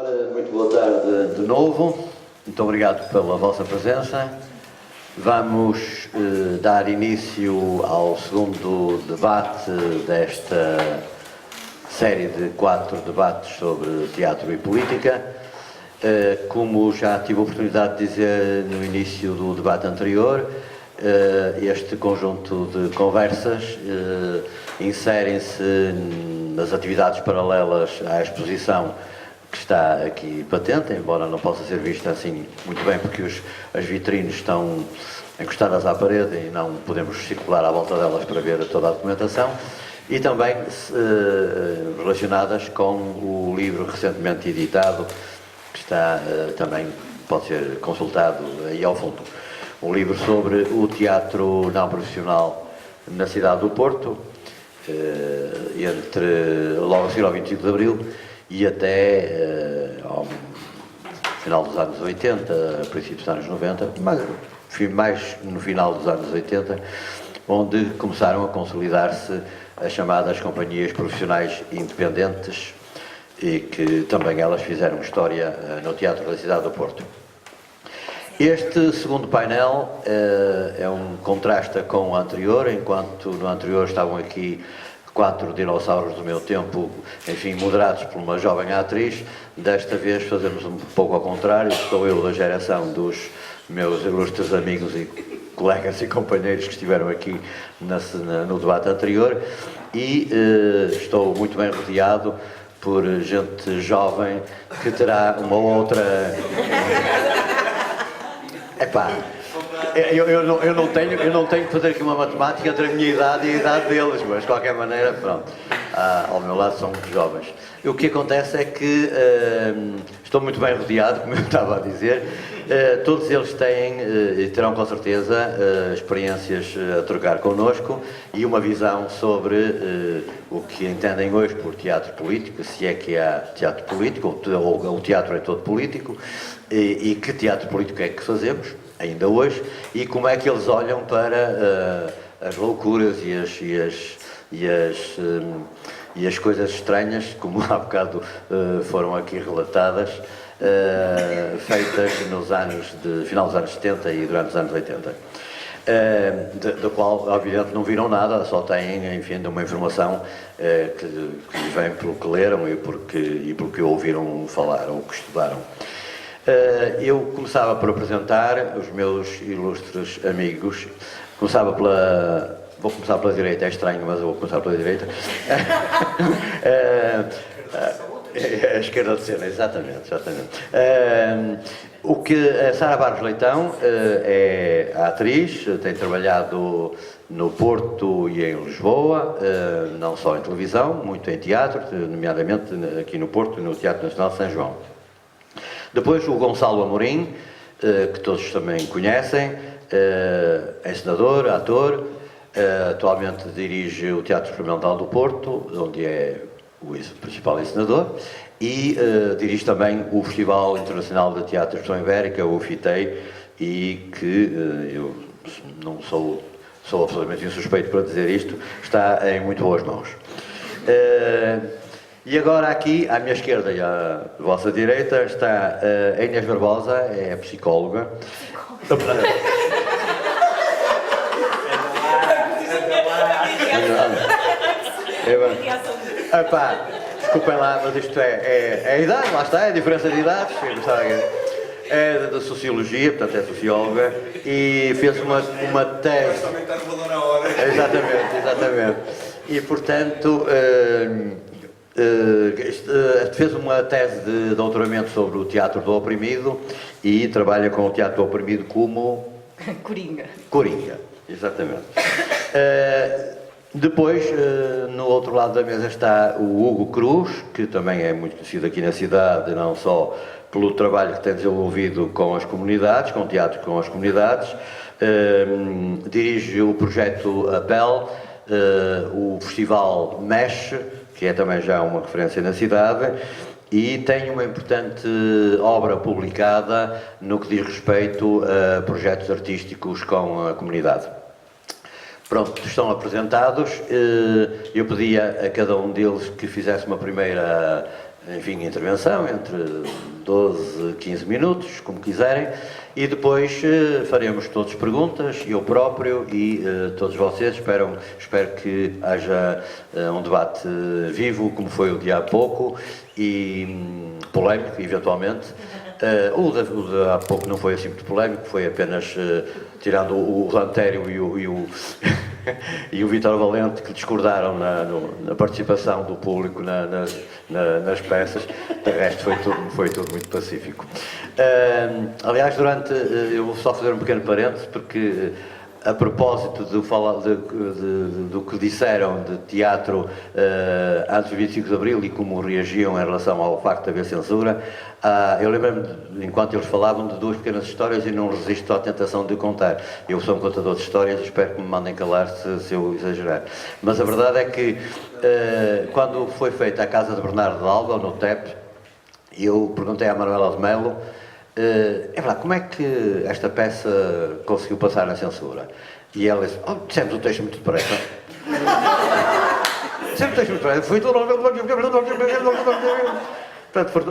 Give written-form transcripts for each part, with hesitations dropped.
Ora, muito boa tarde de novo, muito obrigado pela vossa presença. Vamos dar início ao segundo debate desta série de 4 debates sobre teatro e política. Como já tive a oportunidade de dizer no início do debate anterior, este conjunto de conversas inserem-se nas atividades paralelas à exposição que está aqui patente, embora não possa ser vista assim muito bem, porque as vitrines estão encostadas à parede e não podemos circular à volta delas para ver toda a documentação, e também relacionadas com o livro recentemente editado, que está também, pode ser consultado aí ao fundo. Um livro sobre o teatro não profissional na cidade do Porto, logo a seguir ao 25 de Abril, e até ao final dos anos 80, princípios dos anos 90, mais no final dos anos 80, onde começaram a consolidar-se as chamadas companhias profissionais independentes e que também elas fizeram história no teatro da cidade do Porto. Este segundo painel contrasta com o anterior, enquanto no anterior estavam aqui 4 dinossauros do meu tempo, enfim, moderados por uma jovem atriz. Desta vez fazemos um pouco ao contrário. Estou eu da geração dos meus ilustres amigos e colegas e companheiros que estiveram aqui no debate anterior, e estou muito bem rodeado por gente jovem que terá uma outra... Epá, eu não tenho que fazer aqui uma matemática entre a minha idade e a idade deles, mas de qualquer maneira, pronto, ao meu lado são muito jovens. E o que acontece é que estou muito bem rodeado, como eu estava a dizer. Todos eles têm e terão com certeza experiências a trocar connosco e uma visão sobre o que entendem hoje por teatro político, se é que há teatro político, ou o teatro é todo político, e que teatro político é que fazemos ainda hoje, e como é que eles olham para as loucuras e as coisas estranhas, como há bocado foram aqui relatadas, feitas final dos anos 70 e durante os anos 80. Da qual, obviamente, não viram nada, só têm, enfim, uma informação que lhes vem pelo que leram e pelo que ouviram falar ou que estudaram. Eu começava por apresentar os meus ilustres amigos. Vou começar pela direita, é estranho, mas eu vou começar pela direita. A esquerda de cena, exatamente. A Sara Barros Leitão é a atriz, tem trabalhado no Porto e em Lisboa, não só em televisão, muito em teatro, nomeadamente aqui no Porto, no Teatro Nacional de São João. Depois o Gonçalo Amorim, que todos também conhecem, é senador, ator, atualmente dirige o Teatro Experimental do Porto, onde é o principal senador, e dirige também o Festival Internacional de Teatro de Expressão Ibérica, o FITEI, e que eu não sou absolutamente insuspeito para dizer isto, está em muito boas mãos. E agora aqui, à minha esquerda e à vossa direita, está a Inês Barbosa, é a psicóloga. Desculpem lá, mas isto é a idade, lá está, é a diferença de idades. É da Sociologia, portanto é socióloga, e fez uma tese... Exatamente. E, portanto... fez uma tese de doutoramento sobre o teatro do oprimido e trabalha com o teatro do oprimido como... Coringa, exatamente. Depois, no outro lado da mesa está o Hugo Cruz, que também é muito conhecido aqui na cidade, não só pelo trabalho que tem desenvolvido com as comunidades, com teatro com as comunidades, dirige o projeto APEL, o festival MESH, que é também já uma referência na cidade, e tem uma importante obra publicada no que diz respeito a projetos artísticos com a comunidade. Pronto, estão apresentados. Eu pedia a cada um deles que fizesse uma primeira enfim, intervenção, entre 12 a 15 minutos, como quiserem, e depois faremos todos perguntas, eu próprio e todos vocês. Espero que haja um debate vivo, como foi o dia há pouco, e polémico, eventualmente. O de há pouco não foi assim muito polémico, foi apenas tirando o Lantério e o Vítor Valente, que discordaram na participação do público nas peças. De resto foi tudo muito pacífico. Aliás, eu vou só fazer um pequeno parênteses, porque a propósito do que disseram de teatro antes do 25 de Abril e como reagiam em relação ao facto de haver censura, eu lembro-me, enquanto eles falavam, de duas pequenas histórias e não resisto à tentação de contar. Eu sou um contador de histórias, espero que me mandem calar se eu exagerar. Mas a verdade é que, quando foi feita a Casa de Bernardo de Alba, no TEP, eu perguntei à Manuela de Melo, como é que esta peça conseguiu passar na censura? E ela disse, dissemos o texto muito depressa. Dissemos o texto muito depressa. Foi tudo...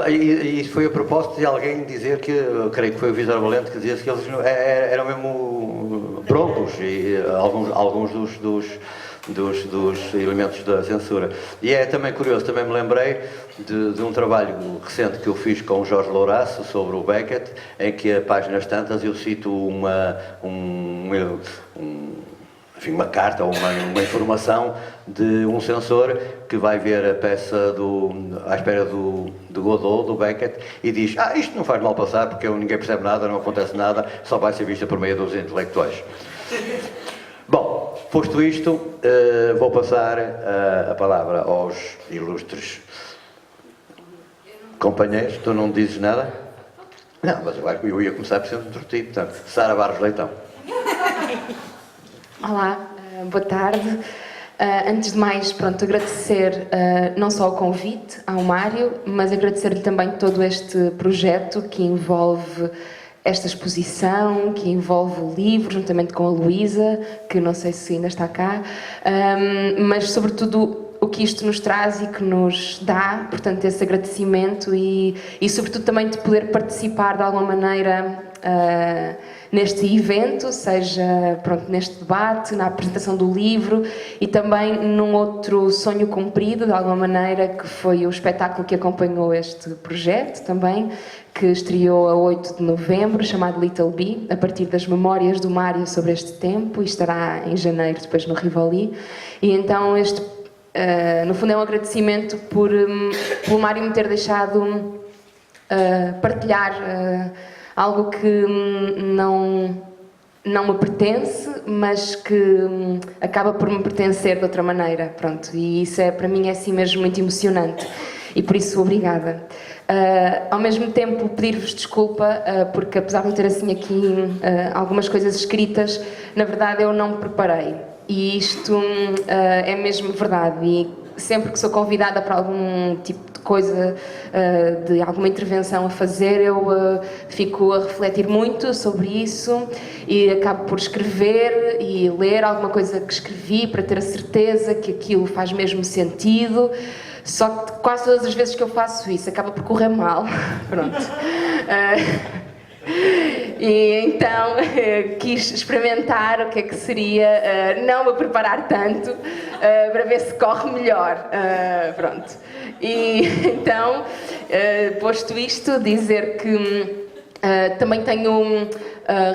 E isso foi a propósito de alguém dizer que, eu creio que foi o Vítor Valente, que dizia que eles eram mesmo broncos, e alguns dos elementos da censura. E é também curioso, também me lembrei de um trabalho recente que eu fiz com o Jorge Louraço sobre o Beckett, em que a páginas tantas eu cito uma carta ou uma informação de um censor que vai ver a peça à espera do Godot, do Beckett, e diz, isto não faz mal passar porque ninguém percebe nada, não acontece nada, só vai ser vista por meia dúzia de intelectuais. Bom, posto isto, vou passar a palavra aos ilustres companheiros. Tu não dizes nada? Não, mas eu ia começar por ser introduzido. Portanto, Sara Barros Leitão. Olá, boa tarde. Antes de mais, agradecer não só o convite ao Mário, mas agradecer-lhe também todo este projeto que envolve esta exposição, que envolve o livro, juntamente com a Luísa, que não sei se ainda está cá, mas sobretudo o que isto nos traz e que nos dá, portanto, esse agradecimento e sobretudo também de poder participar de alguma maneira neste evento, seja neste debate, na apresentação do livro e também num outro sonho cumprido, de alguma maneira, que foi o espetáculo que acompanhou este projeto também, que estreou a 8 de novembro, chamado Little Bee, a partir das memórias do Mário sobre este tempo, e estará em janeiro depois no Rivoli. E então no fundo é um agradecimento pelo Mário me ter deixado partilhar algo que não me pertence, mas que acaba por me pertencer de outra maneira, e isso para mim é assim mesmo muito emocionante, e por isso obrigada. Ao mesmo tempo pedir-vos desculpa, porque apesar de não ter assim aqui algumas coisas escritas, na verdade eu não me preparei, e isto é mesmo verdade, e sempre que sou convidada para algum tipo de coisa, de alguma intervenção a fazer, eu fico a refletir muito sobre isso e acabo por escrever e ler alguma coisa que escrevi para ter a certeza que aquilo faz mesmo sentido. Só que quase todas as vezes que eu faço isso acaba por correr mal. Pronto. E então quis experimentar o que é que seria não me preparar tanto para ver se corre melhor. Pronto. E então, posto isto, dizer que também tenho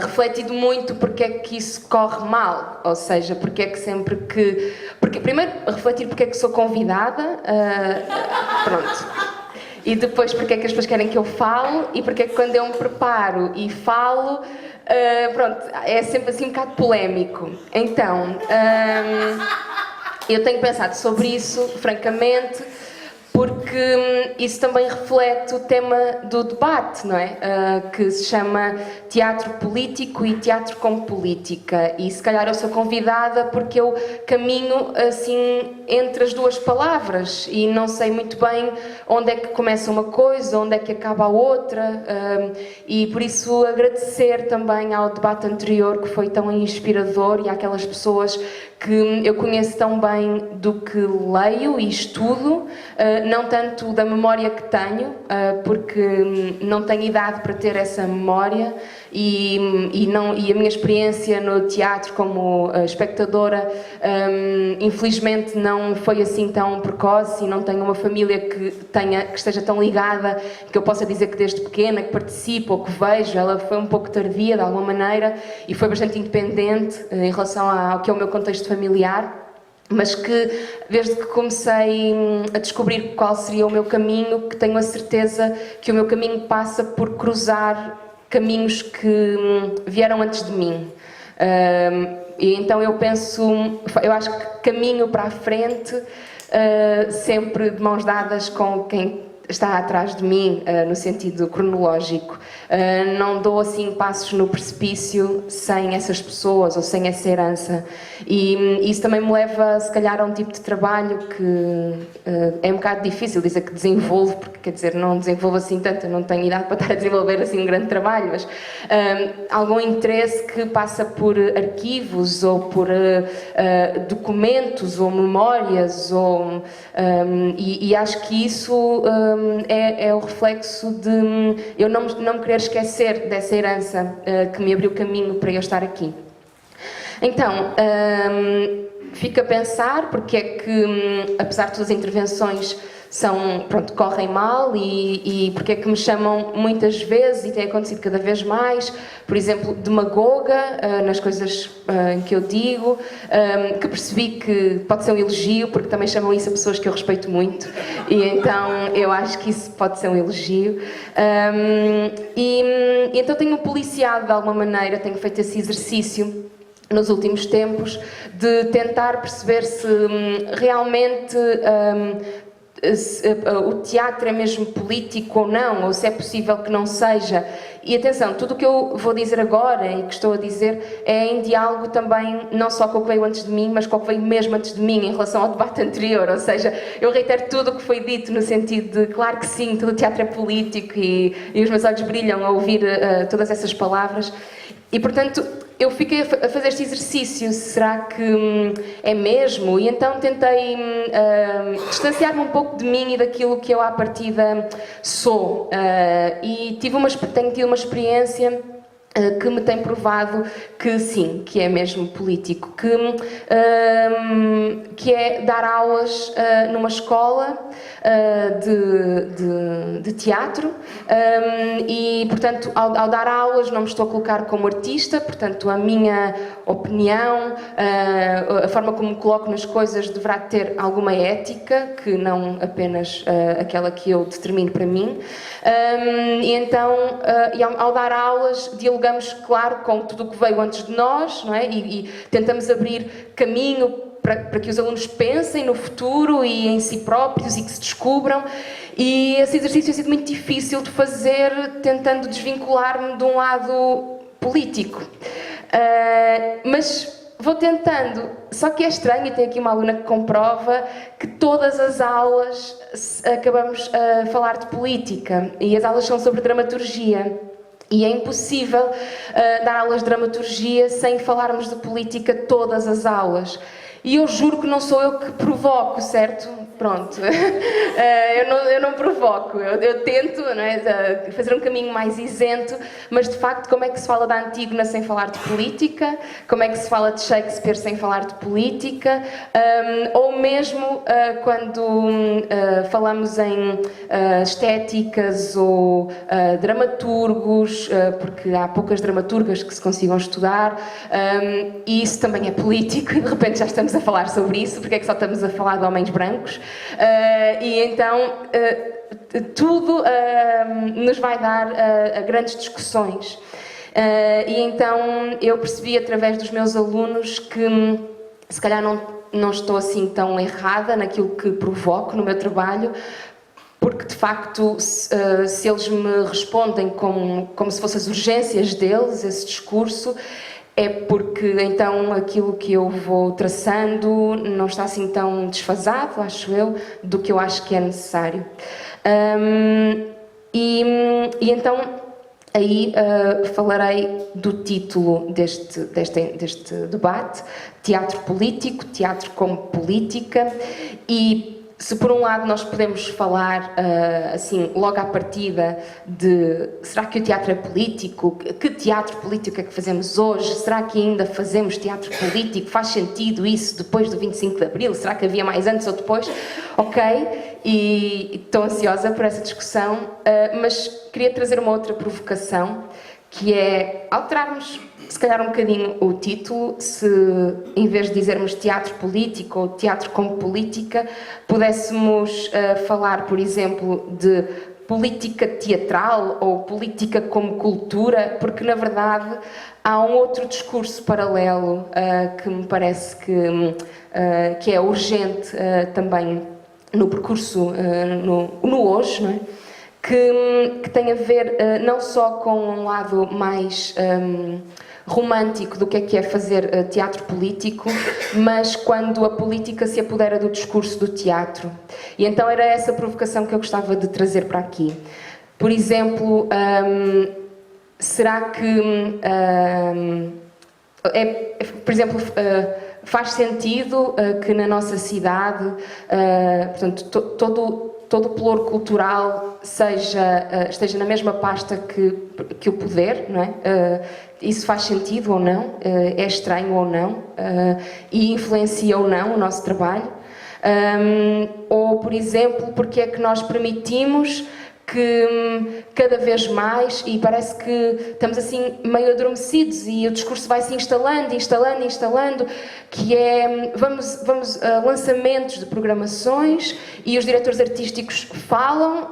refletido muito porque é que isso corre mal, ou seja, porque é que sempre que... primeiro, refletir porque é que sou convidada, e depois porque é que as pessoas querem que eu falo e porque é que quando eu me preparo e falo, é sempre assim um bocado polémico. Então, eu tenho pensado sobre isso, francamente, porque isso também reflete o tema do debate, não é? Que se chama teatro político e teatro como política. E se calhar eu sou convidada porque eu caminho assim entre as duas palavras e não sei muito bem onde é que começa uma coisa, onde é que acaba a outra. E por isso agradecer também ao debate anterior, que foi tão inspirador, e àquelas pessoas que eu conheço tão bem do que leio e estudo, não tanto da memória que tenho, porque não tenho idade para ter essa memória e a minha experiência no teatro como espectadora, infelizmente não foi assim tão precoce e não tenho uma família que esteja tão ligada, que eu possa dizer que desde pequena que participo ou que vejo. Ela foi um pouco tardia de alguma maneira e foi bastante independente em relação ao que é o meu contexto familiar, mas que desde que comecei a descobrir qual seria o meu caminho, que tenho a certeza que o meu caminho passa por cruzar caminhos que vieram antes de mim. E então eu acho que caminho para a frente, sempre de mãos dadas com quem está atrás de mim, no sentido cronológico. Não dou assim passos no precipício sem essas pessoas ou sem essa herança. E isso também me leva, se calhar, a um tipo de trabalho que é um bocado difícil dizer que desenvolvo, porque, quer dizer, não desenvolvo assim tanto, eu não tenho idade para estar a desenvolver assim um grande trabalho, mas algum interesse que passa por arquivos ou por documentos ou memórias, e acho que isso é o reflexo de eu não me querer esquecer dessa herança que me abriu caminho para eu estar aqui. Então, fico a pensar porque é que, apesar de todas as intervenções correm mal e porque é que me chamam muitas vezes e tem acontecido cada vez mais, por exemplo, demagoga nas coisas em que eu digo, que percebi que pode ser um elogio, porque também chamam isso a pessoas que eu respeito muito, e então eu acho que isso pode ser um elogio. E então tenho policiado de alguma maneira, tenho feito esse exercício nos últimos tempos de tentar perceber se realmente o teatro é mesmo político ou não, ou se é possível que não seja. E atenção, tudo o que eu vou dizer agora e que estou a dizer é em diálogo também, não só com o que veio antes de mim, mas com o que veio mesmo antes de mim em relação ao debate anterior. Ou seja, eu reitero tudo o que foi dito no sentido de, claro que sim, todo o teatro é político e os meus olhos brilham ao ouvir todas essas palavras. E, portanto, eu fiquei a fazer este exercício, será que é mesmo? E então tentei distanciar-me um pouco de mim e daquilo que eu à partida sou. E tenho tido uma experiência que me tem provado que sim, que é mesmo político, que é dar aulas numa escola de teatro e, portanto, ao dar aulas não me estou a colocar como artista, portanto, a minha opinião, a forma como me coloco nas coisas deverá ter alguma ética, que não apenas aquela que eu determino para mim. E então, ao dar aulas, dialogamos, claro, com tudo o que veio antes de nós, não é? E tentamos abrir caminho para que os alunos pensem no futuro e em si próprios e que se descubram. E esse exercício tem sido muito difícil de fazer, tentando desvincular-me de um lado político. Mas vou tentando, só que é estranho, e tem aqui uma aluna que comprova que todas as aulas acabamos a falar de política e as aulas são sobre dramaturgia. E é impossível dar aulas de dramaturgia sem falarmos de política todas as aulas. E eu juro que não sou eu que provoco, certo? Pronto. Eu não provoco. Eu tento, não é, fazer um caminho mais isento, mas de facto, como é que se fala da Antígona sem falar de política? Como é que se fala de Shakespeare sem falar de política? Ou mesmo quando falamos em estéticas ou dramaturgos, porque há poucas dramaturgas que se consigam estudar, e isso também é político, e de repente já estamos a falar sobre isso, porque é que só estamos a falar de homens brancos? E então tudo nos vai dar a grandes discussões. E então eu percebi através dos meus alunos que se calhar não estou assim tão errada naquilo que provoco no meu trabalho, porque de facto se eles me respondem como se fossem as urgências deles, esse discurso, é porque então aquilo que eu vou traçando não está assim tão desfasado, acho eu, do que eu acho que é necessário. E então aí falarei do título deste debate: Teatro Político, Teatro como Política, e se por um lado nós podemos falar, assim, logo à partida de será que o teatro é político? Que teatro político é que fazemos hoje? Será que ainda fazemos teatro político? Faz sentido isso depois do 25 de Abril? Será que havia mais antes ou depois? Ok, e estou ansiosa por essa discussão, mas queria trazer uma outra provocação, que é alterarmos se calhar um bocadinho o título, se em vez de dizermos teatro político ou teatro como política, pudéssemos falar, por exemplo, de política teatral ou política como cultura, porque na verdade há um outro discurso paralelo que me parece que é urgente também no percurso, no hoje, não é? Que tem a ver não só com um lado mais romântico do que é fazer teatro político, mas quando a política se apodera do discurso do teatro. E então era essa provocação que eu gostava de trazer para aqui. Por exemplo, será que por exemplo, faz sentido que na nossa cidade, portanto, todo o pluro cultural esteja na mesma pasta que o poder, não é? Isso faz sentido ou não? É estranho ou não? E influencia ou não o nosso trabalho? Ou, por exemplo, porque é que nós permitimos que cada vez mais, e parece que estamos assim meio adormecidos e o discurso vai se instalando, que é, vamos a lançamentos de programações e os diretores artísticos falam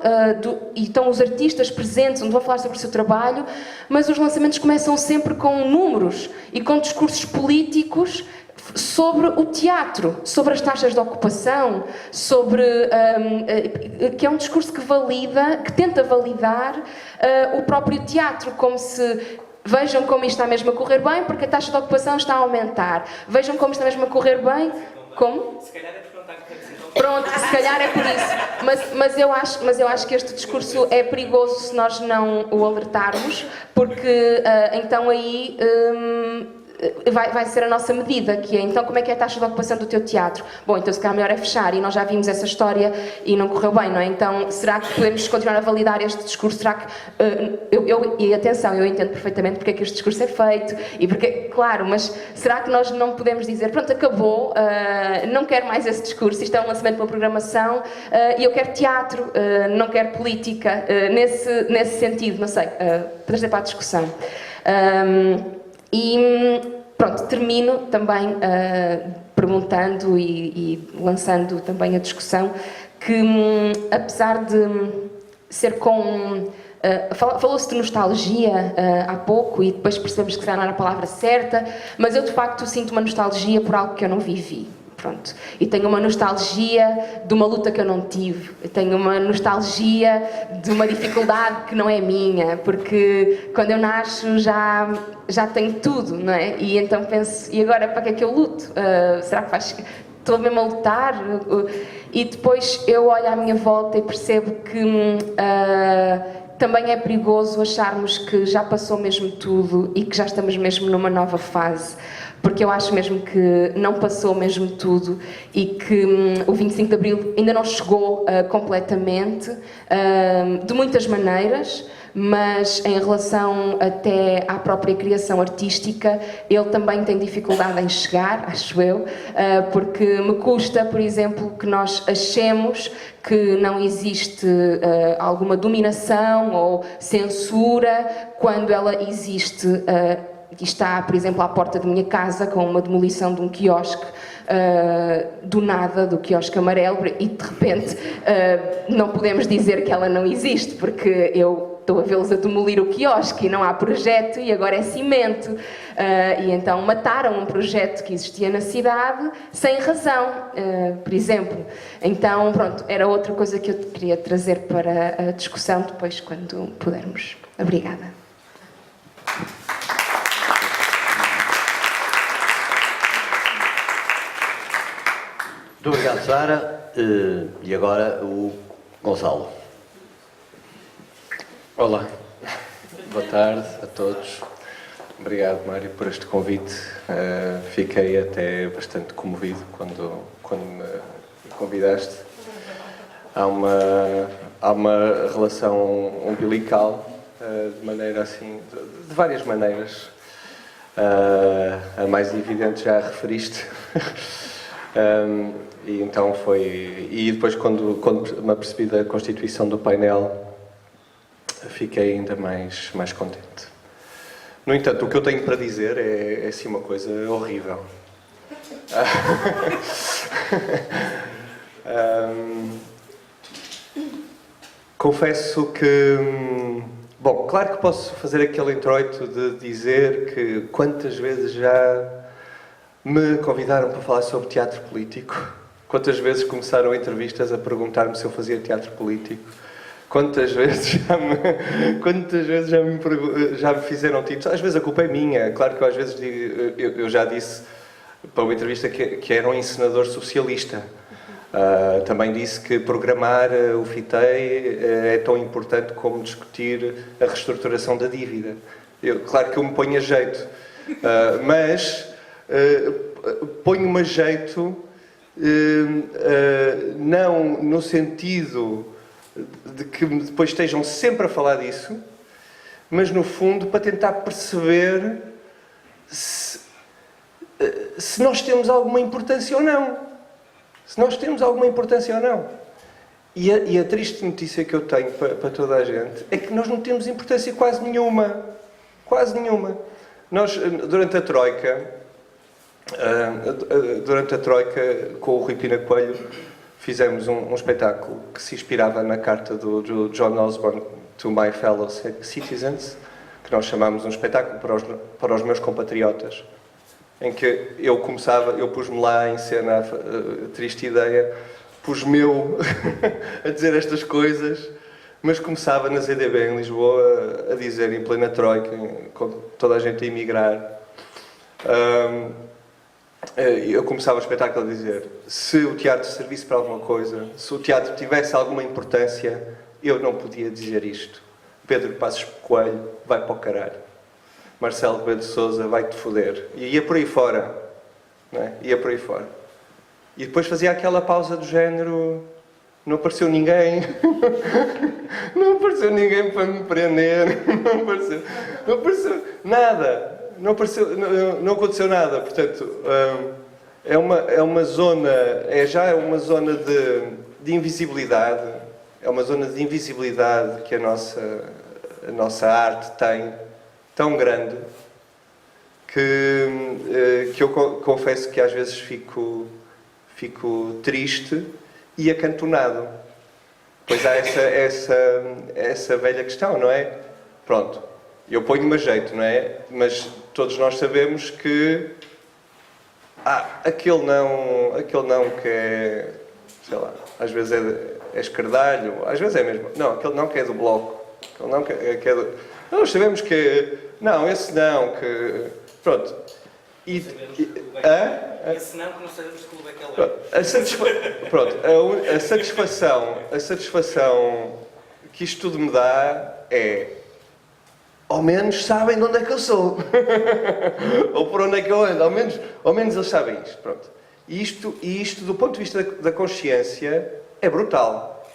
e estão os artistas presentes, onde vão falar sobre o seu trabalho, mas os lançamentos começam sempre com números e com discursos políticos sobre o teatro, sobre as taxas de ocupação, sobre que é um discurso que tenta validar o próprio teatro, como se vejam como isto está mesmo a correr bem, porque a taxa de ocupação está a aumentar. Vejam como está mesmo a correr bem. Como? Se calhar é porque não está a correr assim. Pronto, se calhar é por isso. Mas eu acho que este discurso é perigoso se nós não o alertarmos, porque então aí vai ser a nossa medida, que é, então, como é que é a taxa de ocupação do teu teatro? Bom, então se calhar melhor é fechar, e nós já vimos essa história e não correu bem, não é? Então, será que podemos continuar a validar este discurso? Será que... e atenção, eu entendo perfeitamente porque é que este discurso é feito, e porque, claro, mas será que nós não podemos dizer, pronto, acabou, não quero mais esse discurso, isto é um lançamento de uma programação, e eu quero teatro, não quero política, nesse sentido, não sei, trazer para a discussão. E pronto, termino também perguntando e lançando também a discussão que, apesar de ser com... falou-se de nostalgia há pouco e depois percebemos que não era a palavra certa, mas eu de facto sinto uma nostalgia por algo que eu não vivi. Pronto. E tenho uma nostalgia de uma luta que eu não tive. Eu tenho uma nostalgia de uma dificuldade que não é minha, porque quando eu nasço já tenho tudo, não é? E então penso, e agora para que é que eu luto? Será que estou mesmo a lutar? E depois eu olho à minha volta e percebo que também é perigoso acharmos que já passou mesmo tudo e que já estamos mesmo numa nova fase. Porque eu acho mesmo que não passou mesmo tudo e que o 25 de Abril ainda não chegou completamente, de muitas maneiras, mas em relação até à própria criação artística, ele também tem dificuldade em chegar, acho eu, porque me custa, por exemplo, que nós achemos que não existe alguma dominação ou censura quando ela existe. E está, por exemplo, à porta da minha casa com uma demolição de um quiosque do nada, do quiosque amarelo, e de repente não podemos dizer que ela não existe, porque eu estou a vê-los a demolir o quiosque e não há projeto e agora é cimento. E então mataram um projeto que existia na cidade sem razão, por exemplo. Então, pronto, era outra coisa que eu queria trazer para a discussão depois, quando pudermos. Obrigada. Muito obrigado, Sara. E agora o Gonçalo. Olá, boa tarde a todos. Obrigado, Mário, por este convite. Fiquei até bastante comovido quando me convidaste. há uma relação umbilical, de maneira assim, de várias maneiras. A mais evidente já a referiste. E então foi... E depois, quando me apercebi da constituição do painel, fiquei ainda mais contente. No entanto, o que eu tenho para dizer é assim uma coisa horrível. Confesso que... Bom, claro que posso fazer aquele introito de dizer que quantas vezes já me convidaram para falar sobre teatro político, quantas vezes começaram entrevistas a perguntar-me se eu fazia teatro político, quantas vezes já me fizeram tipos. Às vezes a culpa é minha, claro que eu às vezes digo, eu já disse para uma entrevista que era um encenador socialista. Também disse que programar o FITEI é tão importante como discutir a reestruturação da dívida. Claro que eu me ponho a jeito, mas ponho-me a jeito não no sentido de que depois estejam sempre a falar disso, mas no fundo para tentar perceber se nós temos alguma importância ou não. Se nós temos alguma importância ou não. E a triste notícia que eu tenho para toda a gente é que nós não temos importância quase nenhuma. Quase nenhuma. Nós, durante a Troika, com o Rui Pina Coelho, fizemos um espetáculo que se inspirava na carta do John Osborne to My Fellow Citizens, que nós chamámos um espetáculo para os meus compatriotas, em que eu pus-me lá em cena, triste ideia, pus-me a dizer estas coisas, mas começava na ZDB em Lisboa a dizer, em plena Troika, com toda a gente a emigrar, eu começava o espetáculo a dizer: se o teatro servisse para alguma coisa, se o teatro tivesse alguma importância, eu não podia dizer isto. Pedro Passos Coelho vai para o caralho. Marcelo Rebelo de Sousa vai-te foder. E ia por aí fora. Não é? Ia por aí fora. E depois fazia aquela pausa do género: não apareceu ninguém. Não apareceu ninguém para me prender. Não apareceu nada. Não aconteceu nada. Portanto, é uma zona... já uma zona de invisibilidade. É uma zona de invisibilidade que a nossa arte tem, tão grande, que eu confesso que às vezes fico triste e acantonado. Pois há essa velha questão, não é? Pronto, eu ponho-me a jeito, não é? Mas todos nós sabemos que aquele não que é, sei lá, às vezes é escardalho, às vezes é mesmo, não, aquele não que é do Bloco, aquele não que é do... Nós sabemos que... Não, esse não, que... Pronto. Esse não que não sabemos de clube é que ele é. Pronto, a satisfação que isto tudo me dá é... Ao menos sabem de onde é que eu sou. Ou por onde é que eu ando. Ao menos eles sabem isto. Pronto. E isto, do ponto de vista da consciência, é brutal.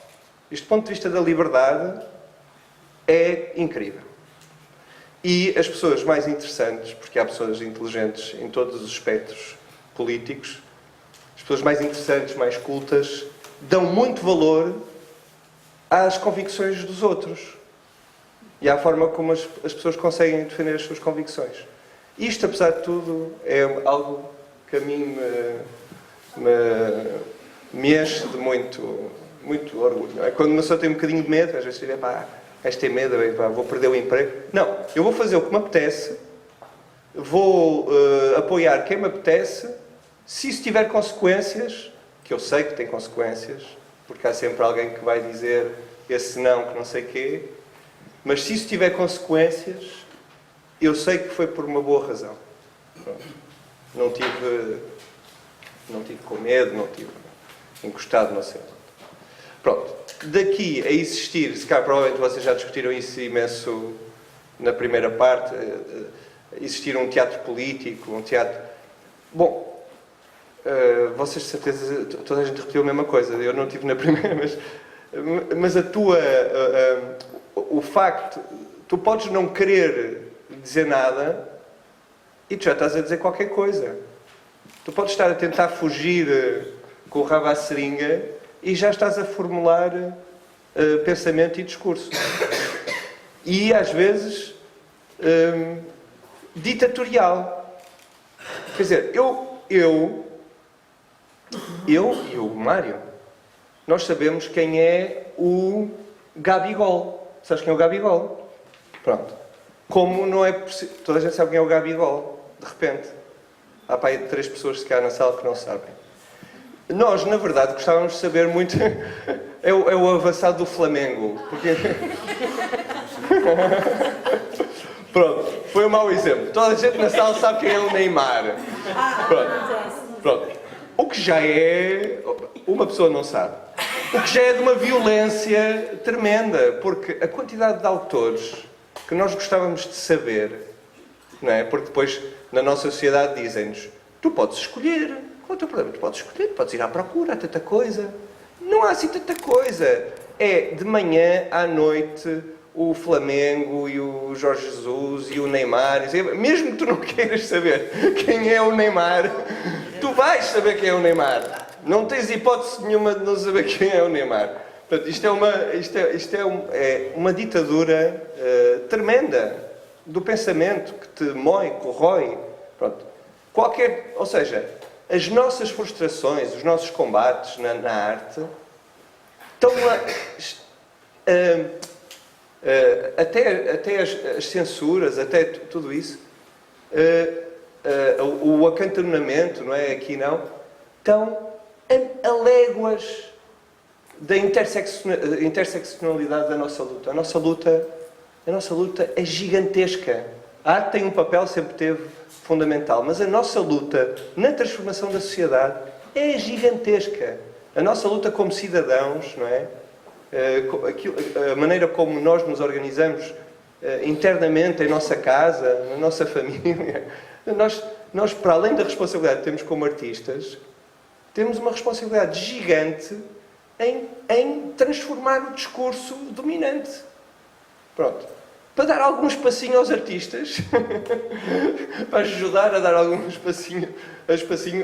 Isto, do ponto de vista da liberdade, é incrível. E as pessoas mais interessantes, porque há pessoas inteligentes em todos os espectros políticos, as pessoas mais interessantes, mais cultas, dão muito valor às convicções dos outros. E à forma como as pessoas conseguem defender as suas convicções. Isto, apesar de tudo, é algo que a mim me enche de muito orgulho. Não é? Quando uma pessoa tem um bocadinho de medo, às vezes diz, este tem medo, vou perder o emprego. Não, eu vou fazer o que me apetece, vou apoiar quem me apetece, se isso tiver consequências, que eu sei que tem consequências, porque há sempre alguém que vai dizer esse não, que não sei quê, mas se isso tiver consequências, eu sei que foi por uma boa razão. Pronto. Não tive com medo, não tive encostado, não sei. Pronto. Daqui a existir, se calhar provavelmente vocês já discutiram isso imenso na primeira parte, existir um teatro político, um teatro... Bom, vocês de certeza, toda a gente repetiu a mesma coisa, eu não estive na primeira, mas mas o facto, tu podes não querer dizer nada e tu já estás a dizer qualquer coisa. Tu podes estar a tentar fugir com o rabo à seringa e já estás a formular pensamento e discurso. E às vezes ditatorial. Quer dizer, eu e o Mário, nós sabemos quem é o Gabigol. Sabes quem é o Gabigol? Pronto. Como não é possível... Toda a gente sabe quem é o Gabigol, de repente. Há para aí 3 pessoas se calhar na sala que não sabem. Nós, na verdade, gostávamos de saber muito... é o avançado do Flamengo. Porque... Pronto, foi um mau exemplo. Toda a gente na sala sabe quem é o Neymar. Pronto. O que já é... Uma pessoa não sabe. O que já é de uma violência tremenda. Porque a quantidade de autores que nós gostávamos de saber, não é? Porque depois, na nossa sociedade, dizem-nos: tu podes escolher. Qual é o teu problema? Tu podes escolher, podes ir à procura, há tanta coisa. Não há assim tanta coisa. É de manhã à noite o Flamengo e o Jorge Jesus e o Neymar. Mesmo que tu não queiras saber quem é o Neymar, tu vais saber quem é o Neymar. Não tens hipótese nenhuma de não saber quem é o Neymar. Portanto, isto é uma ditadura tremenda do pensamento que te moe, corrói. Pronto. Ou seja, as nossas frustrações, os nossos combates na arte estão até as censuras, até tudo isso, o acantonamento, não é? Aqui não, estão a léguas da interseccionalidade da nossa luta. A nossa luta é gigantesca. A arte tem um papel, sempre teve, fundamental, mas a nossa luta na transformação da sociedade é gigantesca. A nossa luta como cidadãos, não é? A maneira como nós nos organizamos internamente em nossa casa, na nossa família, nós, para além da responsabilidade que temos como artistas, temos uma responsabilidade gigante em transformar o discurso dominante. Pronto. Para dar algum espacinho aos artistas, para ajudar a dar algum espacinho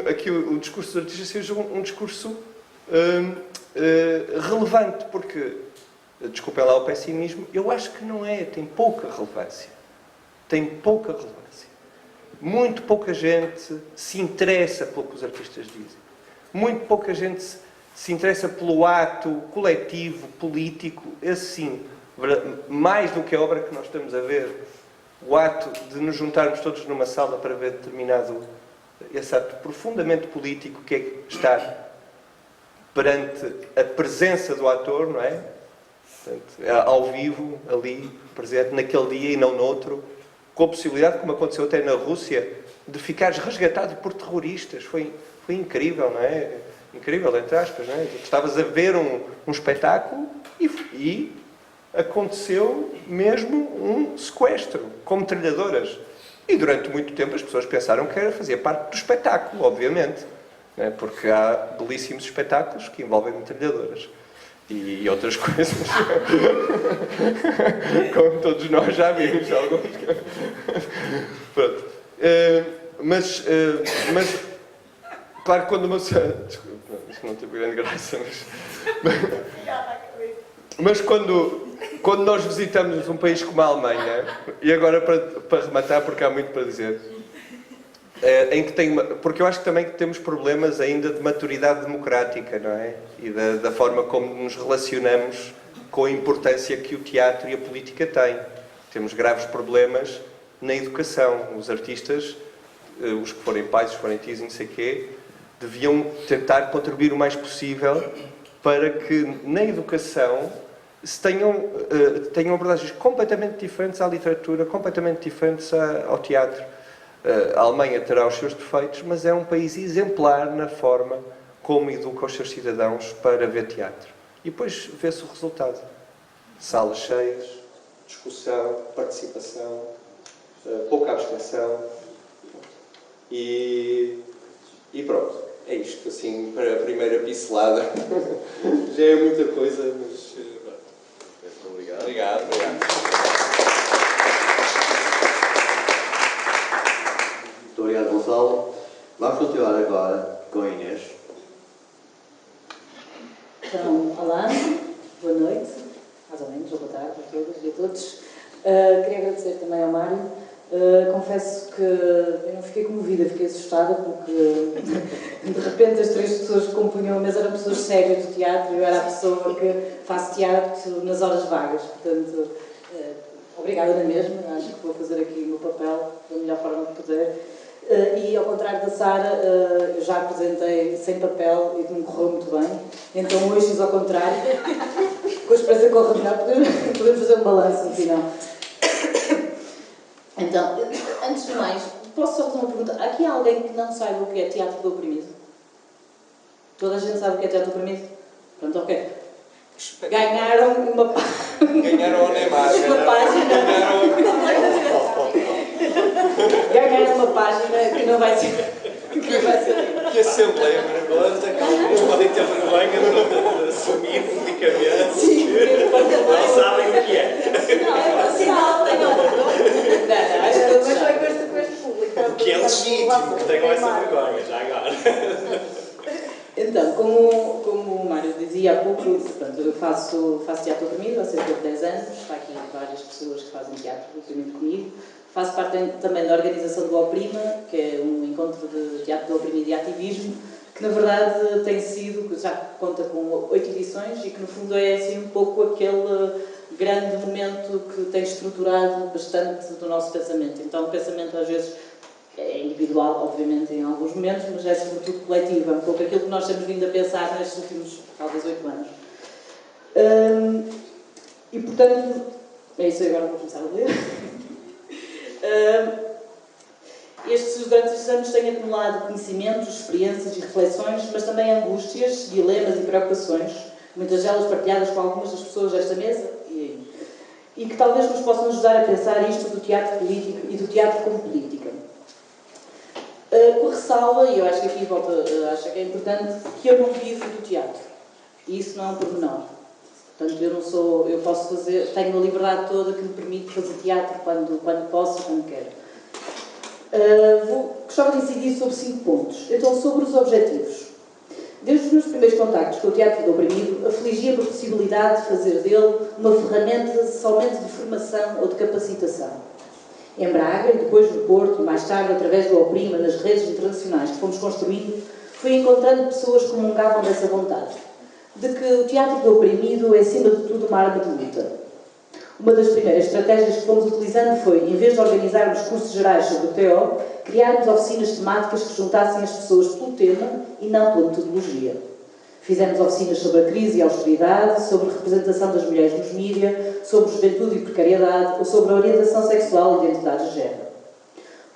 a que o discurso dos artistas seja um discurso relevante, porque, desculpem lá o pessimismo, eu acho que não é, tem pouca relevância. Tem pouca relevância. Muito pouca gente se interessa pelo que os artistas dizem. Muito pouca gente se interessa pelo ato coletivo, político, esse sim, mais do que a obra que nós estamos a ver, o ato de nos juntarmos todos numa sala para ver determinado, esse ato profundamente político que é estar perante a presença do ator, não é? Portanto, ao vivo, ali, presente naquele dia e não noutro, com a possibilidade, como aconteceu até na Rússia, de ficares resgatado por terroristas. Foi incrível, não é? Incrível, entre aspas, não é? Tu estavas a ver um espetáculo e aconteceu mesmo um sequestro, com metralhadoras. E durante muito tempo as pessoas pensaram que fazia parte do espetáculo, obviamente. Não é? Porque há belíssimos espetáculos que envolvem metralhadoras. E outras coisas. Como todos nós já vimos alguns. Pronto. Mas claro que quando uma pessoa... Desculpa, isto não teve grande graça, mas quando nós visitamos um país como a Alemanha, e agora para rematar, porque há muito para dizer, em que porque eu acho que também temos problemas ainda de maturidade democrática, não é? E da forma como nos relacionamos com a importância que o teatro e a política têm. Temos graves problemas na educação. Os artistas, os que forem pais, os que forem tios, não sei o quê, deviam tentar contribuir o mais possível para que na educação se tenham abordagens completamente diferentes à literatura, completamente diferentes ao teatro. A Alemanha terá os seus defeitos, mas é um país exemplar na forma como educa os seus cidadãos para ver teatro. E depois vê-se o resultado. Salas cheias, discussão, participação, pouca abstenção. E pronto. É isto, assim, para a primeira pincelada. Já é muita coisa, mas... Muito obrigado. Obrigado. Muito obrigado, Gonçalo. Vamos continuar agora com a Inês. Então, olá, boa noite, mais ou menos, ou boa tarde a todas e a todos. Queria agradecer também ao Mário. Confesso que eu não fiquei comovida, fiquei assustada porque de repente as 3 pessoas que compunham a mesa eram pessoas sérias do teatro e eu era a pessoa que faz teatro nas horas vagas. Portanto, obrigada na mesma, acho que vou fazer aqui o meu papel da melhor forma que puder. E ao contrário da Sara, eu já apresentei sem papel e não correu muito bem, então hoje fiz ao contrário, com a esperança que corra melhor, podemos fazer um balanço no final. Então, antes de mais, posso só fazer uma pergunta? Há aqui alguém que não saiba o que é teatro do oprimido? Toda a gente sabe o que é teatro do oprimido? Pronto, ok. Ganharam uma... Ganharam o Neymar. Uma página. Ganharam uma página que não vai ser... Que assembleia maravilhosa, que alguns podem ter vergonha de assumir publicamente. Sim, Não sabem o que é. não, é sinal, tem não, acho que Mas foi com este público. O que é legítimo que tenham essa vergonha, já agora. Então, como o Mário dizia há pouco, portanto, eu faço teatro oprimido há cerca de 10 anos, está aqui várias pessoas que fazem teatro oprimido comigo. Faço parte também da organização do Oprima, que é um encontro de teatro do oprimido e ativismo, que na verdade tem sido, já conta com 8 edições e que no fundo é assim um pouco aquele grande momento que tem estruturado bastante do nosso pensamento. Então o pensamento às vezes é individual, obviamente, em alguns momentos, mas é sobretudo coletivo, é um pouco aquilo que nós temos vindo a pensar nestes últimos, talvez, 8 anos. E, portanto, é isso, agora vou começar a ler. Durante estes anos tenho acumulado conhecimentos, experiências e reflexões, mas também angústias, dilemas e preocupações, muitas delas partilhadas com algumas das pessoas desta mesa, e que talvez nos possam ajudar a pensar isto do teatro político e do teatro como política. Com ressalva, e eu acho que aqui acho que é importante, que eu não vivo do teatro. E isso não é um pormenor. Portanto, eu posso fazer, tenho a liberdade toda que me permite fazer teatro quando posso e quando quero. Gostava de incidir sobre 5 pontos. Então, sobre os objetivos. Desde os meus primeiros contactos com o teatro do oprimido, afligia-me a possibilidade de fazer dele uma ferramenta somente de formação ou de capacitação. Em Braga, e depois no Porto, e mais tarde através do Oprima, nas redes internacionais que fomos construindo, fui encontrando pessoas que comungavam dessa vontade, de que o teatro do oprimido é, acima de tudo, uma arma de luta. Uma das primeiras estratégias que fomos utilizando foi, em vez de organizarmos cursos gerais sobre o TO, criarmos oficinas temáticas que juntassem as pessoas pelo tema e não pela metodologia. Fizemos oficinas sobre a crise e a austeridade, sobre a representação das mulheres nos mídia, sobre juventude e precariedade ou sobre a orientação sexual e identidade de género.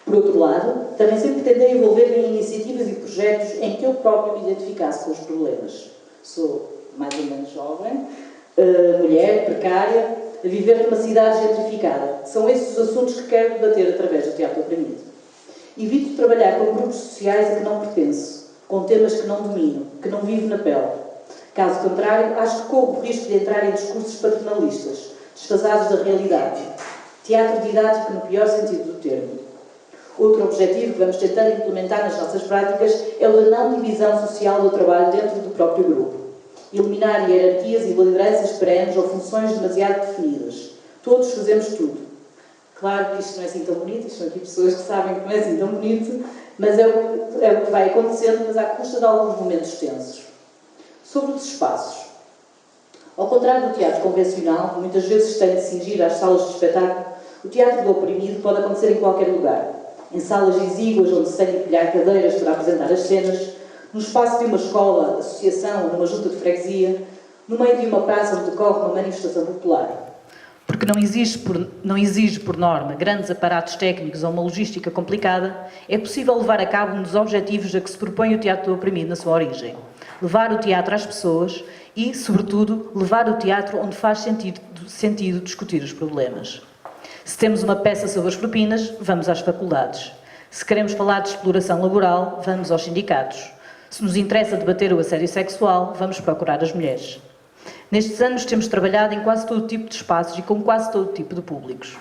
Por outro lado, também sempre tentei envolver-me em iniciativas e projetos em que eu próprio me identificasse com os problemas. Sou mais ou menos jovem, mulher, precária, a viver numa cidade gentrificada. São esses os assuntos que quero debater através do teatro oprimido. Evito trabalhar com grupos sociais a que não pertenço, com temas que não domino, que não vivo na pele. Caso contrário, acho que corro o risco de entrar em discursos paternalistas, desfasados da realidade. Teatro didático no pior sentido do termo. Outro objetivo que vamos tentando implementar nas nossas práticas é o da não divisão social do trabalho dentro do próprio grupo. Eliminar hierarquias e lideranças perenes ou funções demasiado definidas. Todos fazemos tudo. Claro que isto não é assim tão bonito, isto são aqui pessoas que sabem que não é assim tão bonito, mas é o que vai acontecendo, mas à custa de alguns momentos tensos. Sobre os espaços. Ao contrário do teatro convencional, muitas vezes tem de cingir às salas de espetáculo, o teatro do oprimido pode acontecer em qualquer lugar. Em salas exíguas onde se tem de empilhar cadeiras para apresentar as cenas, no espaço de uma escola, associação ou numa junta de freguesia, no meio de uma praça onde decorre uma manifestação popular. Porque não exige por norma grandes aparatos técnicos ou uma logística complicada, é possível levar a cabo um dos objetivos a que se propõe o teatro do oprimido na sua origem. Levar o teatro às pessoas e, sobretudo, levar o teatro onde faz sentido discutir os problemas. Se temos uma peça sobre as propinas, vamos às faculdades. Se queremos falar de exploração laboral, vamos aos sindicatos. Se nos interessa debater o assédio sexual, vamos procurar as mulheres. Nestes anos temos trabalhado em quase todo tipo de espaços e com quase todo tipo de públicos.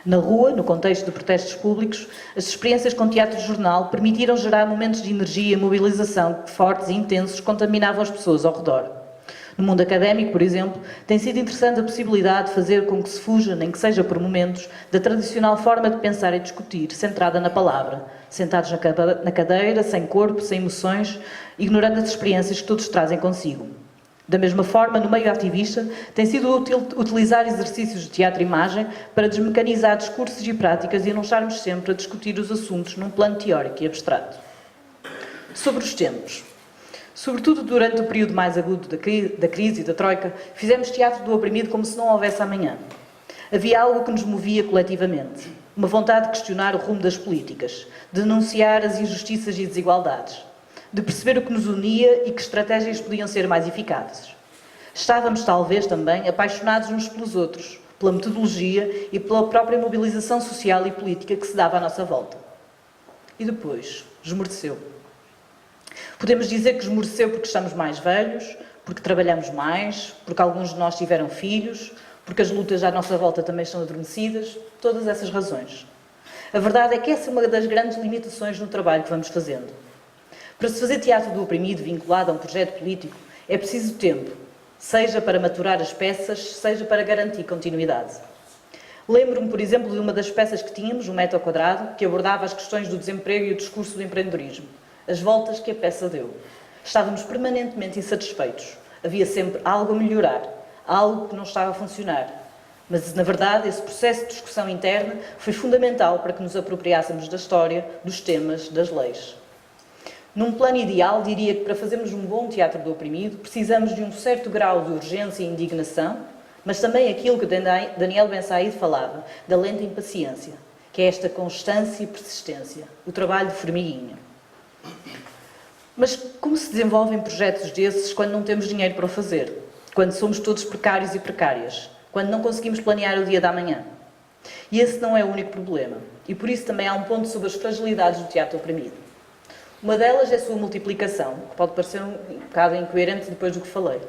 Na rua, no contexto de protestos públicos, as experiências com teatro de jornal permitiram gerar momentos de energia e mobilização que, fortes e intensos, contaminavam as pessoas ao redor. No mundo académico, por exemplo, tem sido interessante a possibilidade de fazer com que se fuja, nem que seja por momentos, da tradicional forma de pensar e discutir, centrada na palavra, sentados na cadeira, sem corpo, sem emoções, ignorando as experiências que todos trazem consigo. Da mesma forma, no meio ativista, tem sido útil utilizar exercícios de teatro-imagem para desmecanizar discursos e práticas e não estarmos sempre a discutir os assuntos num plano teórico e abstrato. Sobre os tempos. Sobretudo durante o período mais agudo da crise e da Troika, fizemos teatro do oprimido como se não houvesse amanhã. Havia algo que nos movia coletivamente. Uma vontade de questionar o rumo das políticas, de denunciar as injustiças e desigualdades, de perceber o que nos unia e que estratégias podiam ser mais eficazes. Estávamos, talvez, também apaixonados uns pelos outros, pela metodologia e pela própria mobilização social e política que se dava à nossa volta. E depois, esmoreceu. Podemos dizer que esmoreceu porque estamos mais velhos, porque trabalhamos mais, porque alguns de nós tiveram filhos, porque as lutas à nossa volta também estão adormecidas, todas essas razões. A verdade é que essa é uma das grandes limitações no trabalho que vamos fazendo. Para se fazer teatro do oprimido vinculado a um projeto político, é preciso tempo, seja para maturar as peças, seja para garantir continuidade. Lembro-me, por exemplo, de uma das peças que tínhamos, o Metro ao Quadrado, que abordava as questões do desemprego e o discurso do empreendedorismo. As voltas que a peça deu. Estávamos permanentemente insatisfeitos. Havia sempre algo a melhorar, algo que não estava a funcionar. Mas, na verdade, esse processo de discussão interna foi fundamental para que nos apropriássemos da história, dos temas, das leis. Num plano ideal, diria que para fazermos um bom teatro do oprimido, precisamos de um certo grau de urgência e indignação, mas também aquilo que Daniel Ben Said falava, da lenta impaciência, que é esta constância e persistência, o trabalho de formiguinha. Mas como se desenvolvem projetos desses quando não temos dinheiro para o fazer? Quando somos todos precários e precárias? Quando não conseguimos planear o dia da manhã? E esse não é o único problema. E por isso também há um ponto sobre as fragilidades do teatro oprimido. Uma delas é a sua multiplicação, que pode parecer um bocado incoerente depois do que falei.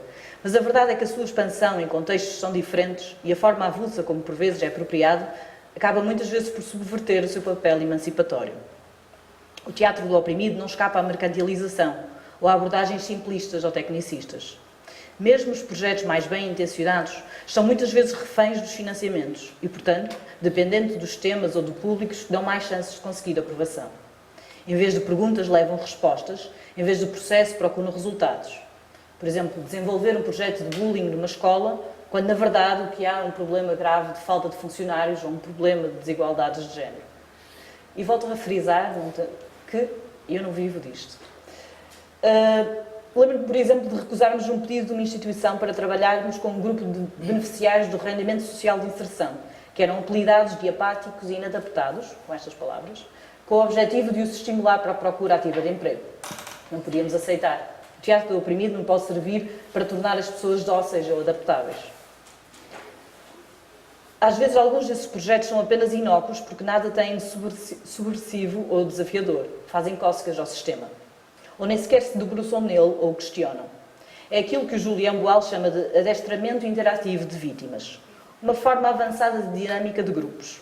Mas a verdade é que a sua expansão em contextos que são diferentes e a forma avulsa como por vezes é apropriado, acaba muitas vezes por subverter o seu papel emancipatório. O teatro do oprimido não escapa à mercantilização ou a abordagens simplistas ou tecnicistas. Mesmo os projetos mais bem intencionados estão muitas vezes reféns dos financiamentos e, portanto, dependente dos temas ou do público, dão mais chances de conseguir aprovação. Em vez de perguntas, levam respostas. Em vez de processo, procuram resultados. Por exemplo, desenvolver um projeto de bullying numa escola, quando na verdade o que há é um problema grave de falta de funcionários ou um problema de desigualdades de género. E volto a frisar que eu não vivo disto. Lembro-me, por exemplo, de recusarmos um pedido de uma instituição para trabalharmos com um grupo de beneficiários do rendimento social de inserção, que eram apelidados de apáticos e inadaptados, com estas palavras, com o objetivo de os estimular para a procura ativa de emprego. Não podíamos aceitar. O teatro do oprimido não pode servir para tornar as pessoas dóceis ou adaptáveis. Às vezes, alguns desses projetos são apenas inócuos porque nada têm de subversivo ou desafiador. Fazem cócegas ao sistema. Ou nem sequer se debruçam nele ou o questionam. É aquilo que o Julián Boal chama de adestramento interativo de vítimas. Uma forma avançada de dinâmica de grupos.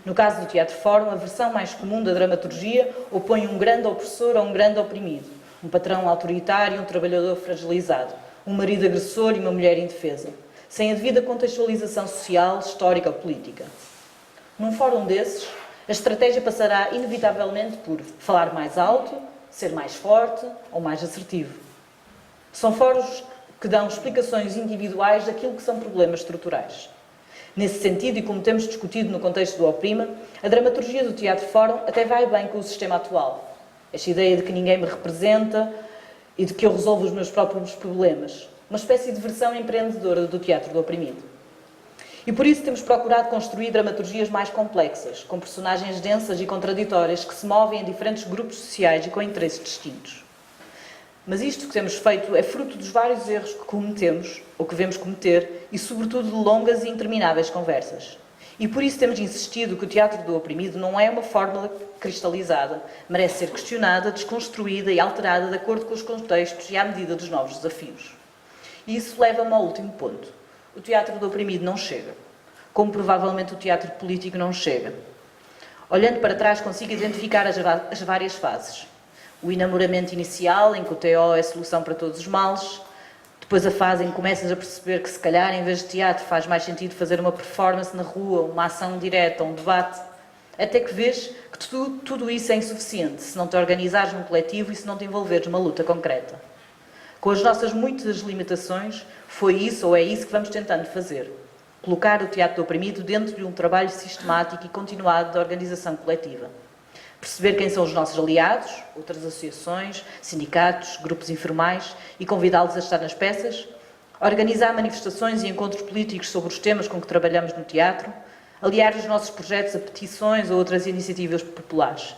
No caso do Teatro Fórum, a versão mais comum da dramaturgia opõe um grande opressor a um grande oprimido. Um patrão autoritário e um trabalhador fragilizado. Um marido agressor e uma mulher indefesa. Sem a devida contextualização social, histórica ou política. Num fórum desses, a estratégia passará inevitavelmente por falar mais alto, ser mais forte ou mais assertivo. São fóruns que dão explicações individuais daquilo que são problemas estruturais. Nesse sentido, e como temos discutido no contexto do Oprima, a dramaturgia do Teatro Fórum até vai bem com o sistema atual. Esta ideia de que ninguém me representa e de que eu resolvo os meus próprios problemas. Uma espécie de versão empreendedora do teatro do oprimido. E por isso temos procurado construir dramaturgias mais complexas, com personagens densas e contraditórias que se movem em diferentes grupos sociais e com interesses distintos. Mas isto que temos feito é fruto dos vários erros que cometemos, ou que vemos cometer, e sobretudo de longas e intermináveis conversas. E por isso temos insistido que o teatro do oprimido não é uma fórmula cristalizada, merece ser questionada, desconstruída e alterada de acordo com os contextos e à medida dos novos desafios. E isso leva-me ao último ponto. O teatro do oprimido não chega, como provavelmente o teatro político não chega. Olhando para trás, consigo identificar as várias fases. O enamoramento inicial, em que o TO é a solução para todos os males. Depois a fase em que começas a perceber que, se calhar, em vez de teatro, faz mais sentido fazer uma performance na rua, uma ação direta, um debate. Até que vês que tudo isso é insuficiente se não te organizares num coletivo e se não te envolveres numa luta concreta. Com as nossas muitas limitações, foi isso ou é isso que vamos tentando fazer. Colocar o teatro do oprimido dentro de um trabalho sistemático e continuado de organização coletiva. Perceber quem são os nossos aliados, outras associações, sindicatos, grupos informais e convidá-los a estar nas peças. Organizar manifestações e encontros políticos sobre os temas com que trabalhamos no teatro. Aliar os nossos projetos a petições ou outras iniciativas populares.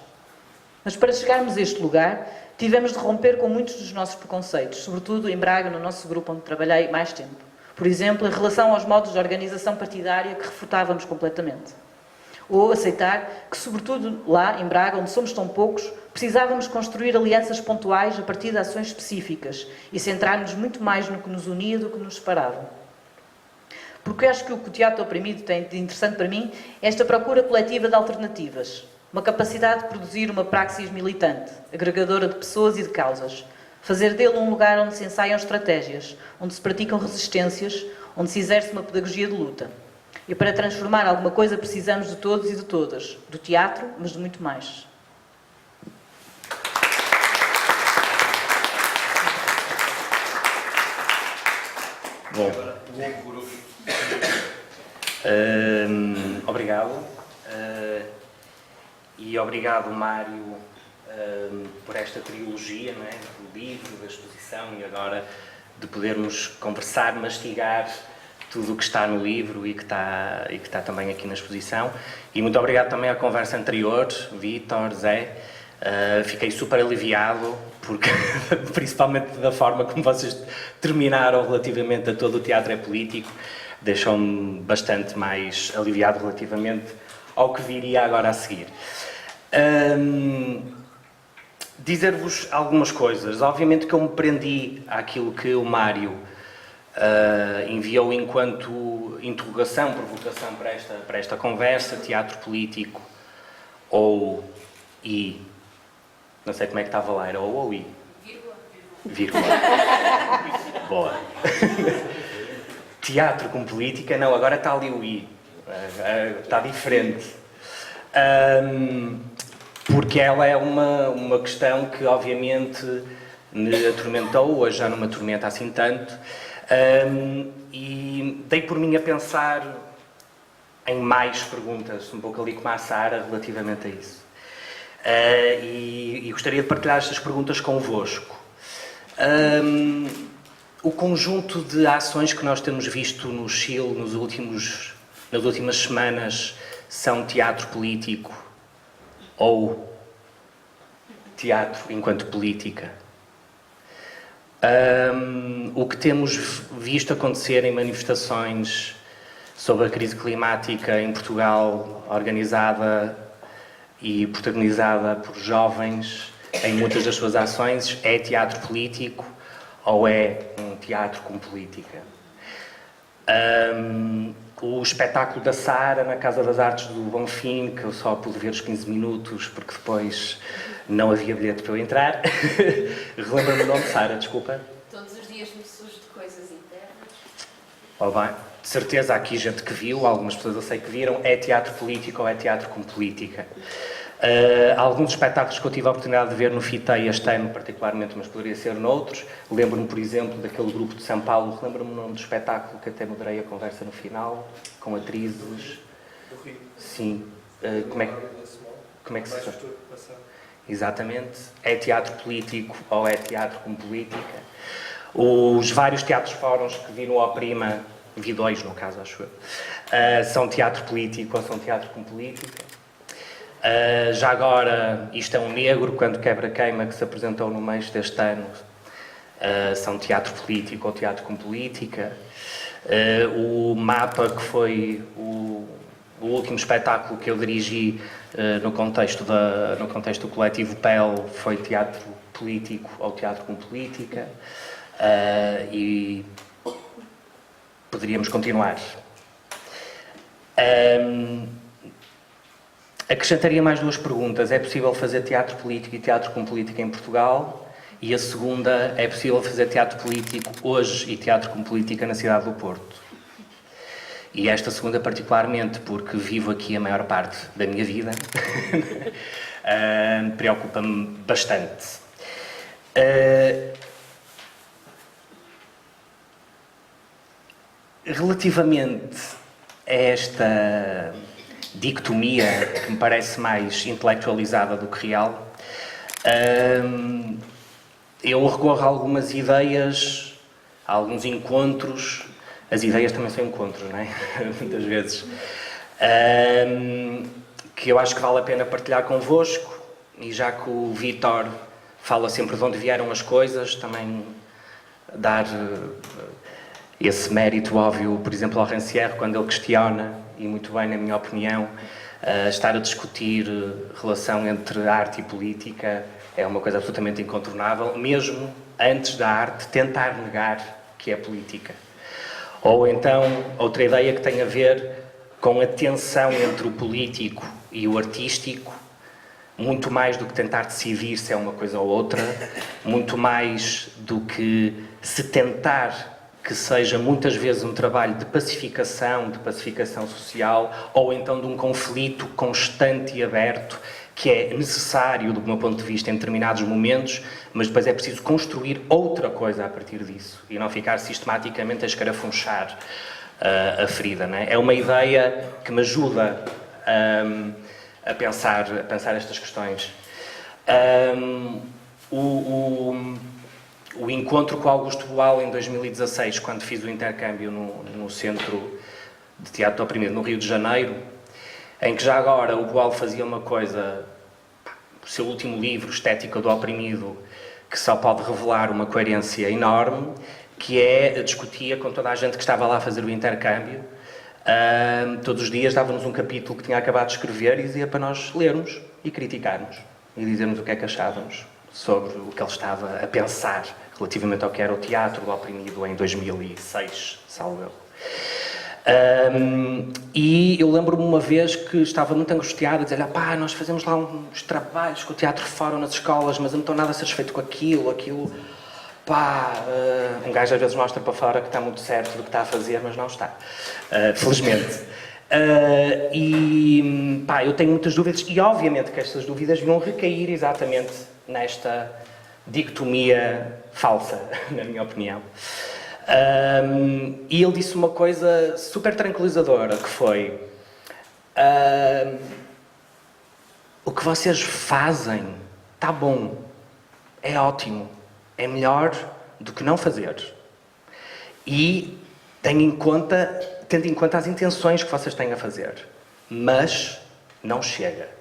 Mas para chegarmos a este lugar, tivemos de romper com muitos dos nossos preconceitos, sobretudo em Braga, no nosso grupo onde trabalhei mais tempo. Por exemplo, em relação aos modos de organização partidária que refutávamos completamente. Ou aceitar que, sobretudo lá, em Braga, onde somos tão poucos, precisávamos construir alianças pontuais a partir de ações específicas e centrar-nos muito mais no que nos unia do que nos separava. Porque eu acho que o que o teatro oprimido tem de interessante para mim é esta procura coletiva de alternativas, uma capacidade de produzir uma praxis militante, agregadora de pessoas e de causas, fazer dele um lugar onde se ensaiam estratégias, onde se praticam resistências, onde se exerce uma pedagogia de luta. E para transformar alguma coisa precisamos de todos e de todas, do teatro, mas de muito mais. Bom, obrigado. E obrigado, Mário, por esta trilogia, não é? Do livro, da exposição e agora de podermos conversar, mastigar tudo o que está no livro e que está também aqui na exposição. E muito obrigado também à conversa anterior, Vítor, Zé. Fiquei super aliviado, porque, principalmente da forma como vocês terminaram relativamente a todo o teatro é político, deixou-me bastante mais aliviado relativamente ao que viria agora a seguir. Dizer-vos algumas coisas. Obviamente que eu me prendi àquilo que o Mário enviou enquanto interrogação, provocação para esta conversa, teatro político ou e... Não sei como é que estava lá, era ou e? Vírgula. Boa. Teatro com política, não, agora está ali o i. Está diferente. Porque ela é uma questão que obviamente me atormentou, hoje já não me atormenta assim tanto. E dei por mim a pensar em mais perguntas, um pouco ali como a Sara, relativamente a isso. E gostaria de partilhar estas perguntas convosco. O conjunto de ações que nós temos visto no Chile nas últimas semanas são teatro político ou teatro enquanto política? O que temos visto acontecer em manifestações sobre a crise climática em Portugal, organizada e protagonizada por jovens em muitas das suas ações, é teatro político ou é um teatro com política? O espetáculo da Sara na Casa das Artes do Bonfim, que eu só pude ver os 15 minutos porque depois não havia bilhete para eu entrar. Relembra-me o nome, Sara, desculpa. Todos os dias me surge de coisas internas. Oh, bem, de certeza há aqui gente que viu, algumas pessoas eu sei que viram, é teatro político ou é teatro com política? Alguns espetáculos que eu tive a oportunidade de ver no FITEI este ano, particularmente, mas poderia ser noutros. Lembro-me, por exemplo, daquele grupo de São Paulo, lembro-me o nome do espetáculo que até moderei a conversa no final, com atrizes. Sim. Como é que se chama? Exatamente. É teatro político ou é teatro com política? Os vários teatros fóruns que vi no Oprima, vi dois no caso, acho eu, são teatro político ou são teatro com política? Já agora, Isto é um Negro, quando Quebra-Queima, que se apresentou no mês deste ano, são teatro político ou teatro com política. O Mapa, que foi o último espetáculo que eu dirigi no contexto do coletivo PEL foi teatro político ou teatro com política, e poderíamos continuar. Acrescentaria mais 2 perguntas. É possível fazer teatro político e teatro com política em Portugal? E a segunda, é possível fazer teatro político hoje e teatro com política na cidade do Porto? E esta segunda particularmente, porque vivo aqui a maior parte da minha vida, preocupa-me bastante. Relativamente a esta dicotomia que me parece mais intelectualizada do que real, eu recorro a algumas ideias, a alguns encontros. As ideias também são encontros, não é? Muitas vezes. Que eu acho que vale a pena partilhar convosco, e já que o Vítor fala sempre de onde vieram as coisas, também dar esse mérito óbvio, por exemplo, ao Rancière, quando ele questiona, e muito bem na minha opinião, estar a discutir relação entre arte e política é uma coisa absolutamente incontornável, mesmo antes da arte tentar negar que é política. Ou então, outra ideia que tem a ver com a tensão entre o político e o artístico, muito mais do que tentar decidir se é uma coisa ou outra, muito mais do que se tentar que seja muitas vezes um trabalho de pacificação social, ou então de um conflito constante e aberto, que é necessário, do meu ponto de vista, em determinados momentos, mas depois é preciso construir outra coisa a partir disso, e não ficar sistematicamente a escarafunchar a ferida, não é? É uma ideia que me ajuda a pensar estas questões. O encontro com Augusto Boal em 2016, quando fiz o intercâmbio no Centro de Teatro do Oprimido, no Rio de Janeiro, em que já agora o Boal fazia uma coisa, o seu último livro, Estética do Oprimido, que só pode revelar uma coerência enorme, que é, discutia com toda a gente que estava lá a fazer o intercâmbio, todos os dias dava-nos um capítulo que tinha acabado de escrever e dizia para nós lermos e criticarmos, e dizermos o que é que achávamos sobre o que ele estava a pensar relativamente ao que era o Teatro do Oprimido em 2006, salvo eu. E eu lembro-me uma vez que estava muito angustiado a dizer, pá, nós fazemos lá uns trabalhos com o Teatro Fórum nas escolas, mas eu não estou nada satisfeito com aquilo, pá, um gajo às vezes mostra para fora que está muito certo do que está a fazer, mas não está, felizmente. E pá, eu tenho muitas dúvidas, e obviamente que estas dúvidas vão recair exatamente nesta dicotomia falsa, na minha opinião. E ele disse uma coisa super tranquilizadora, que foi o que vocês fazem está bom, é ótimo, é melhor do que não fazer, e tendo em conta as intenções que vocês têm a fazer, mas não chega.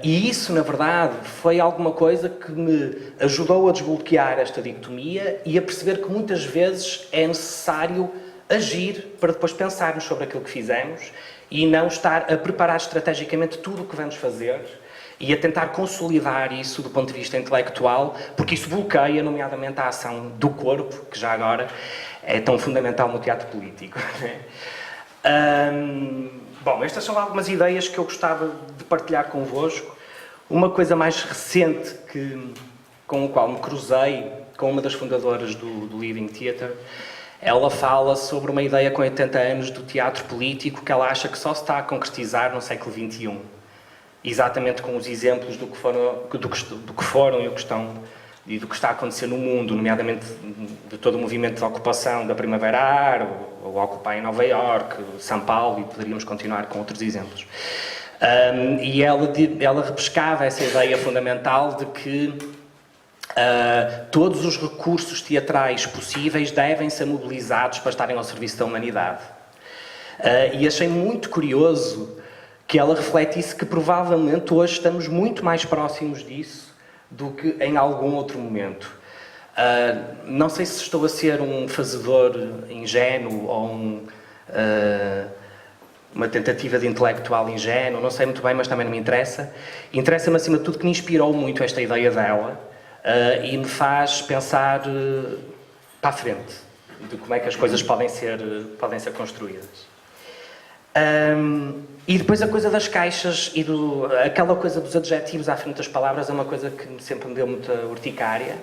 E isso, na verdade, foi alguma coisa que me ajudou a desbloquear esta dicotomia e a perceber que muitas vezes é necessário agir para depois pensarmos sobre aquilo que fizemos e não estar a preparar estrategicamente tudo o que vamos fazer e a tentar consolidar isso do ponto de vista intelectual, porque isso bloqueia, nomeadamente, a ação do corpo, que já agora é tão fundamental no teatro político. Bom, estas são algumas ideias que eu gostava de partilhar convosco. Uma coisa mais recente com a qual me cruzei com uma das fundadoras do Living Theatre, ela fala sobre uma ideia com 80 anos do teatro político que ela acha que só se está a concretizar no século XXI. Exatamente com os exemplos do que foram e o que estão e do que está a acontecer no mundo, nomeadamente de todo o movimento de ocupação da Primavera Árabe, ou Occupy em Nova Iorque, São Paulo, e poderíamos continuar com outros exemplos. E ela repescava essa ideia fundamental de que todos os recursos teatrais possíveis devem ser mobilizados para estarem ao serviço da humanidade. E achei muito curioso que ela refletisse que provavelmente hoje estamos muito mais próximos disso do que em algum outro momento. Não sei se estou a ser um fazedor ingênuo uma tentativa de intelectual ingênuo, não sei muito bem, mas também não me interessa. Interessa-me, acima de tudo, que me inspirou muito esta ideia dela e me faz pensar para a frente, de como é que as coisas podem ser construídas. E depois a coisa das caixas e aquela coisa dos adjetivos à frente das palavras é uma coisa que sempre me deu muita urticária.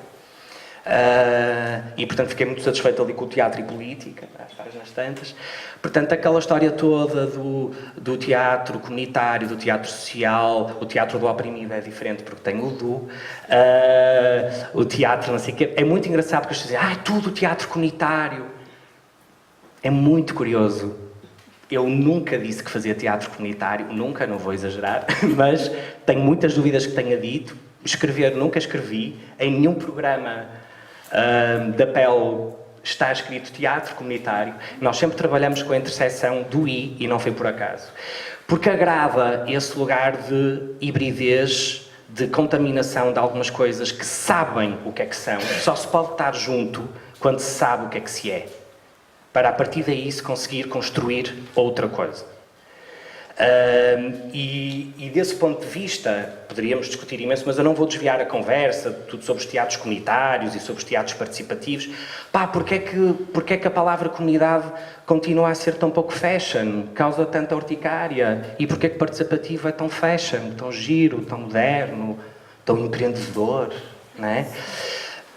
E portanto fiquei muito satisfeito ali com o teatro e política, às páginas tantas. Portanto, aquela história toda do teatro comunitário, do teatro social, o teatro do oprimido é diferente porque tem o teatro não sei o quê. É muito engraçado porque as pessoas dizem, tudo teatro comunitário. É muito curioso. Eu nunca disse que fazia teatro comunitário, nunca, não vou exagerar, mas tenho muitas dúvidas que tenha dito. Escrever, nunca escrevi, em nenhum programa da PEL está escrito teatro comunitário. Nós sempre trabalhamos com a interseção do e não foi por acaso. Porque agrada esse lugar de hibridez, de contaminação de algumas coisas que sabem o que é que são. Só se pode estar junto quando se sabe o que é que se é. Para a partir daí se conseguir construir outra coisa. E desse ponto de vista, poderíamos discutir imenso, mas eu não vou desviar a conversa, tudo sobre os teatros comunitários e sobre os teatros participativos. Porquê é que a palavra comunidade continua a ser tão pouco fashion, causa tanta urticária? E porquê é que participativo é tão fashion, tão giro, tão moderno, tão empreendedor, não é?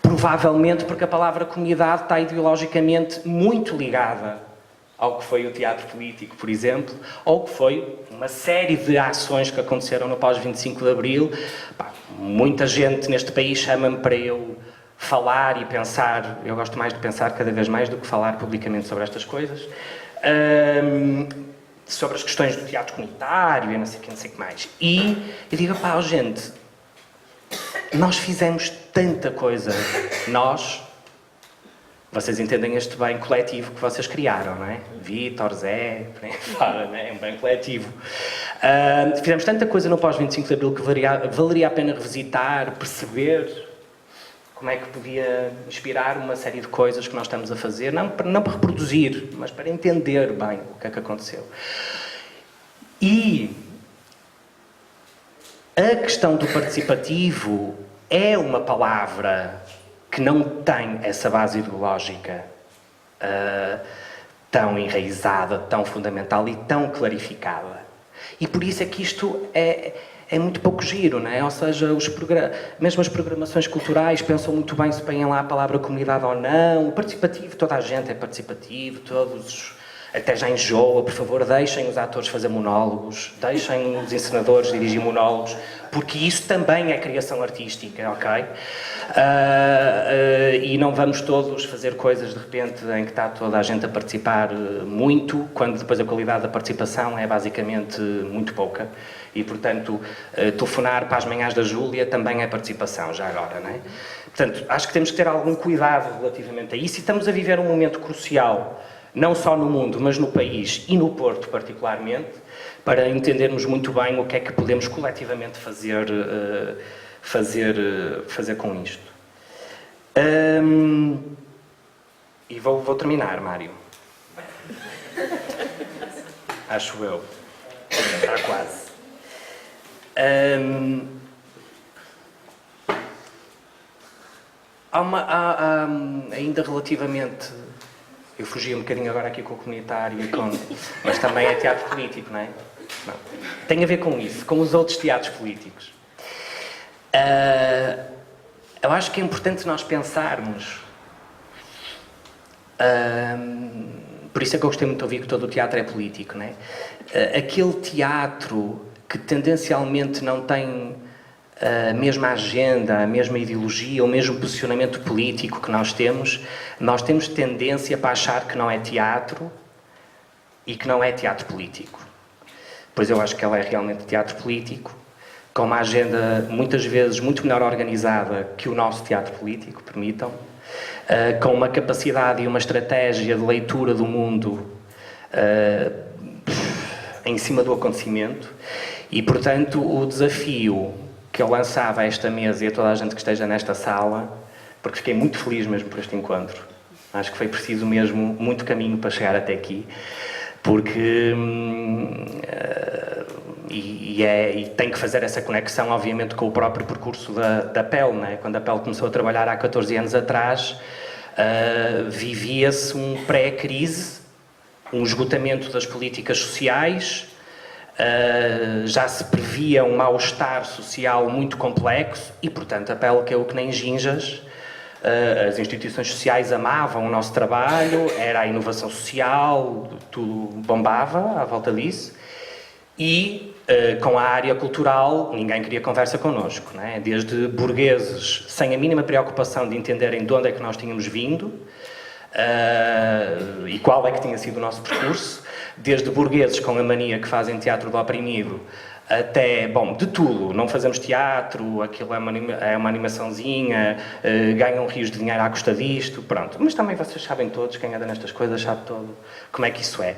Provavelmente porque a palavra comunidade está ideologicamente muito ligada ao que foi o teatro político, por exemplo, ou que foi uma série de ações que aconteceram no pós-25 de Abril. Muita gente neste país chama-me para eu falar e pensar, eu gosto mais de pensar cada vez mais do que falar publicamente sobre estas coisas, sobre as questões do teatro comunitário e não sei o que mais. E eu digo, gente, nós fizemos tanta coisa, vocês entendem este bem coletivo que vocês criaram, não é? Vítor, Zé, não é? É um bem coletivo. Fizemos tanta coisa no pós-25 de Abril que valeria a pena revisitar, perceber como é que podia inspirar uma série de coisas que nós estamos a fazer, não para reproduzir, mas para entender bem o que é que aconteceu. E a questão do participativo é uma palavra que não tem essa base ideológica tão enraizada, tão fundamental e tão clarificada. E por isso é que isto é muito pouco giro, não é? Ou seja, mesmo as programações culturais pensam muito bem se põem lá a palavra comunidade ou não. O participativo, toda a gente é participativo, até já enjoa, por favor, deixem os atores fazer monólogos, deixem os encenadores dirigir monólogos, porque isso também é criação artística, ok? E não vamos todos fazer coisas de repente em que está toda a gente a participar muito, quando depois a qualidade da participação é basicamente muito pouca. E, portanto, telefonar para as manhãs da Júlia também é participação, já agora, não é? Portanto, acho que temos que ter algum cuidado relativamente a isso e estamos a viver um momento crucial, não só no mundo, mas no país e no Porto particularmente, para entendermos muito bem o que é que podemos coletivamente fazer com isto. E vou terminar, Mário. Acho eu. Está quase. Ainda relativamente... Eu fugi um bocadinho agora aqui com o comunitário, mas também é teatro político, não é? Não. Tem a ver com isso, com os outros teatros políticos. Eu acho que é importante nós pensarmos... por isso é que eu gostei muito de ouvir que todo o teatro é político, não é? Aquele teatro que tendencialmente não tem a mesma agenda, a mesma ideologia, o mesmo posicionamento político que nós temos tendência para achar que não é teatro e que não é teatro político. Pois eu acho que ela é realmente teatro político, com uma agenda muitas vezes muito melhor organizada que o nosso teatro político, permitam, com uma capacidade e uma estratégia de leitura do mundo em cima do acontecimento e, portanto, o desafio que eu lançava a esta mesa e a toda a gente que esteja nesta sala, porque fiquei muito feliz mesmo por este encontro. Acho que foi preciso mesmo muito caminho para chegar até aqui, porque e tem que fazer essa conexão, obviamente, com o próprio percurso da PEL, né? Quando a PEL começou a trabalhar há 14 anos atrás, vivia-se um pré-crise, um esgotamento das políticas sociais, já se previa um mal-estar social muito complexo e, portanto, a PEL caiu que nem ginjas. As instituições sociais amavam o nosso trabalho, era a inovação social, tudo bombava à volta disso. E com a área cultural, ninguém queria conversa connosco, não é? Desde burgueses sem a mínima preocupação de entenderem de onde é que nós tínhamos vindo e qual é que tinha sido o nosso percurso, desde burgueses com a mania que fazem teatro do oprimido, até, bom, de tudo, não fazemos teatro, aquilo é uma animaçãozinha, ganham rios de dinheiro à custa disto, pronto. Mas também vocês sabem todos, quem anda nestas coisas sabe todo como é que isso é.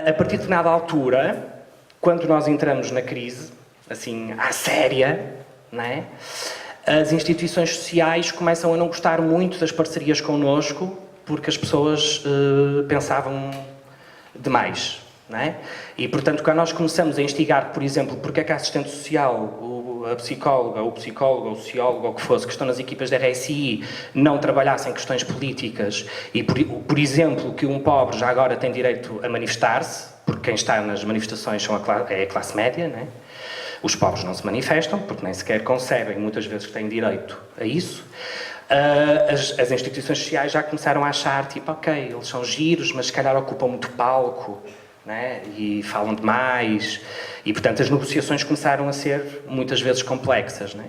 A partir de determinada altura, quando nós entramos na crise, assim, à séria, não é? As instituições sociais começam a não gostar muito das parcerias connosco, porque as pessoas pensavam demais. Não é? E, portanto, quando nós começamos a instigar, por exemplo, porque é que a assistente social, a psicóloga, o psicólogo, o sociólogo, ou o que fosse, que estão nas equipas da RSI, não trabalhassem questões políticas e, por exemplo, que um pobre já agora tem direito a manifestar-se, porque quem está nas manifestações é a classe média, não é? Os pobres não se manifestam, porque nem sequer concebem, muitas vezes, que têm direito a isso. As instituições sociais já começaram a achar, tipo, ok, eles são giros, mas se calhar ocupam muito palco, né? E falam demais, e portanto as negociações começaram a ser muitas vezes complexas, né?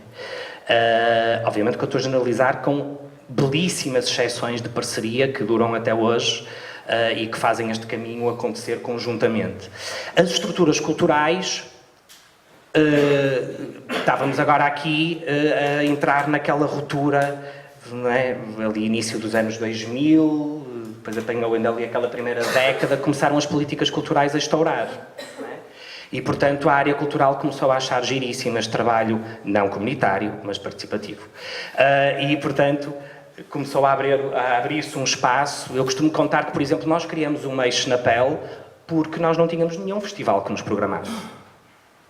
Obviamente que eu estou a generalizar com belíssimas exceções de parceria que duram até hoje e que fazem este caminho acontecer conjuntamente. As estruturas culturais, estávamos agora aqui a entrar naquela ruptura, não é? Ali início dos anos 2000, depois apanhou ainda ali aquela primeira década, começaram as políticas culturais a estourar. Não é? E, portanto, a área cultural começou a achar giríssimo este trabalho, não comunitário, mas participativo. E, portanto, começou a abrir-se um espaço. Eu costumo contar que, por exemplo, nós criamos um eixo na PEL porque nós não tínhamos nenhum festival que nos programasse.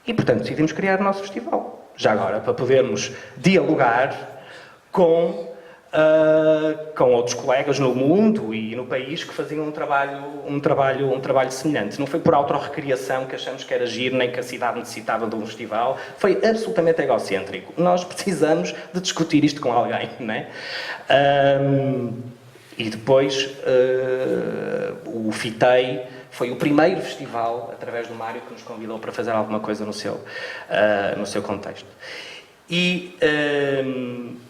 E, portanto, decidimos criar o nosso festival. Já agora, para podermos dialogar com outros colegas no mundo e no país que faziam um trabalho semelhante. Não foi por autorrecriação que achamos que era giro, nem que a cidade necessitava de um festival. Foi absolutamente egocêntrico. Nós precisamos de discutir isto com alguém, não é? E depois o FITEI foi o primeiro festival, através do Mário, que nos convidou para fazer alguma coisa no seu contexto. E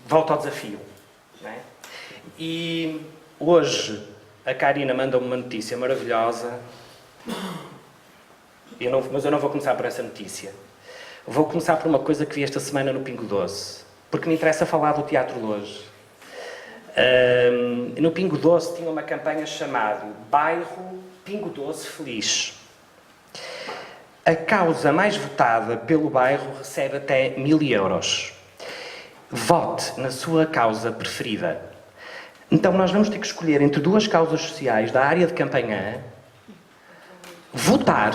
volto ao desafio. Não é? E hoje a Karina manda-me uma notícia maravilhosa, mas eu não vou começar por essa notícia. Vou começar por uma coisa que vi esta semana no Pingo Doce, porque me interessa falar do teatro de hoje. No Pingo Doce tinha uma campanha chamada Bairro Pingo Doce Feliz. A causa mais votada pelo bairro recebe até 1.000 euros. Vote na sua causa preferida. Então nós vamos ter que escolher entre duas causas sociais da área de Campanhã, votar,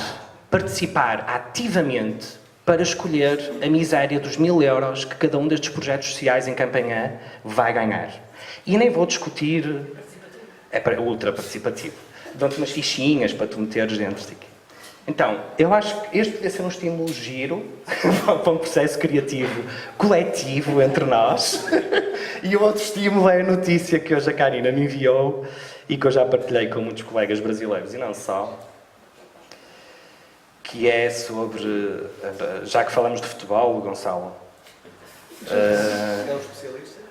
participar ativamente para escolher a miséria dos 1.000 euros que cada um destes projetos sociais em Campanhã vai ganhar. E nem vou discutir... É para ultra participativo. Dão-te umas fichinhas para tu meteres dentro daqui. Então, eu acho que este podia ser um estímulo giro para um processo criativo coletivo entre nós. E o outro estímulo é a notícia que hoje a Karina me enviou e que eu já partilhei com muitos colegas brasileiros, e não só, que é sobre... Já que falamos de futebol, Gonçalo... É um especialista?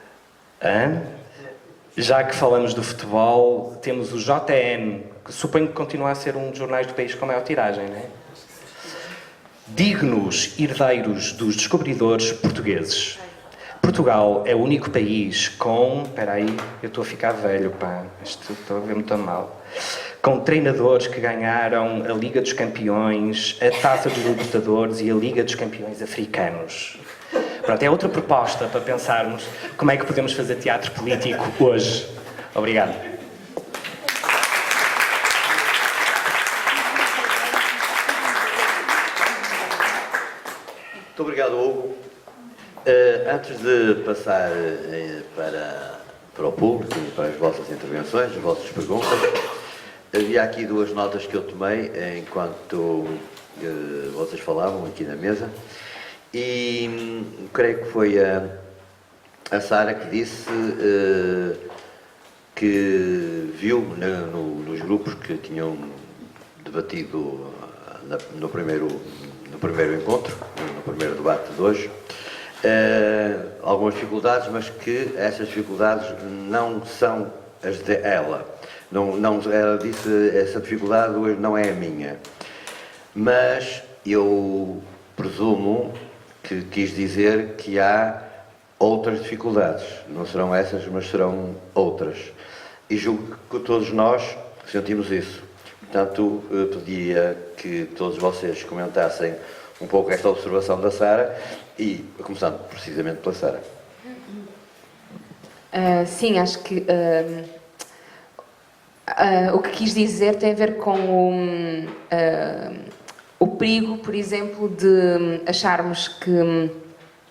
Já que falamos do futebol, temos o JN, que suponho que continua a ser um dos jornais do país com maior tiragem, não é? Dignos herdeiros dos descobridores portugueses. Portugal é o único país com... Espera aí, eu estou a ficar velho, pá. Estou a ver muito mal. Com treinadores que ganharam a Liga dos Campeões, a Taça dos Libertadores e a Liga dos Campeões Africanos. Pronto, é outra proposta para pensarmos como é que podemos fazer teatro político hoje. Obrigado. Muito obrigado, Hugo. Antes de passar para o público, para as vossas intervenções, as vossas perguntas, havia aqui duas notas que eu tomei enquanto vocês falavam aqui na mesa, e creio que foi a Sara que disse que viu nos grupos que tinham debatido no primeiro encontro, no primeiro debate de hoje, algumas dificuldades, mas que essas dificuldades não são as dela. Ela disse, essa dificuldade hoje não é a minha. Mas eu presumo que quis dizer que há outras dificuldades. Não serão essas, mas serão outras. E julgo que todos nós sentimos isso. Portanto, eu pedia que todos vocês comentassem um pouco esta observação da Sara, e começando precisamente pela Sara. Sim, acho que o que quis dizer tem a ver com o perigo, por exemplo, de acharmos que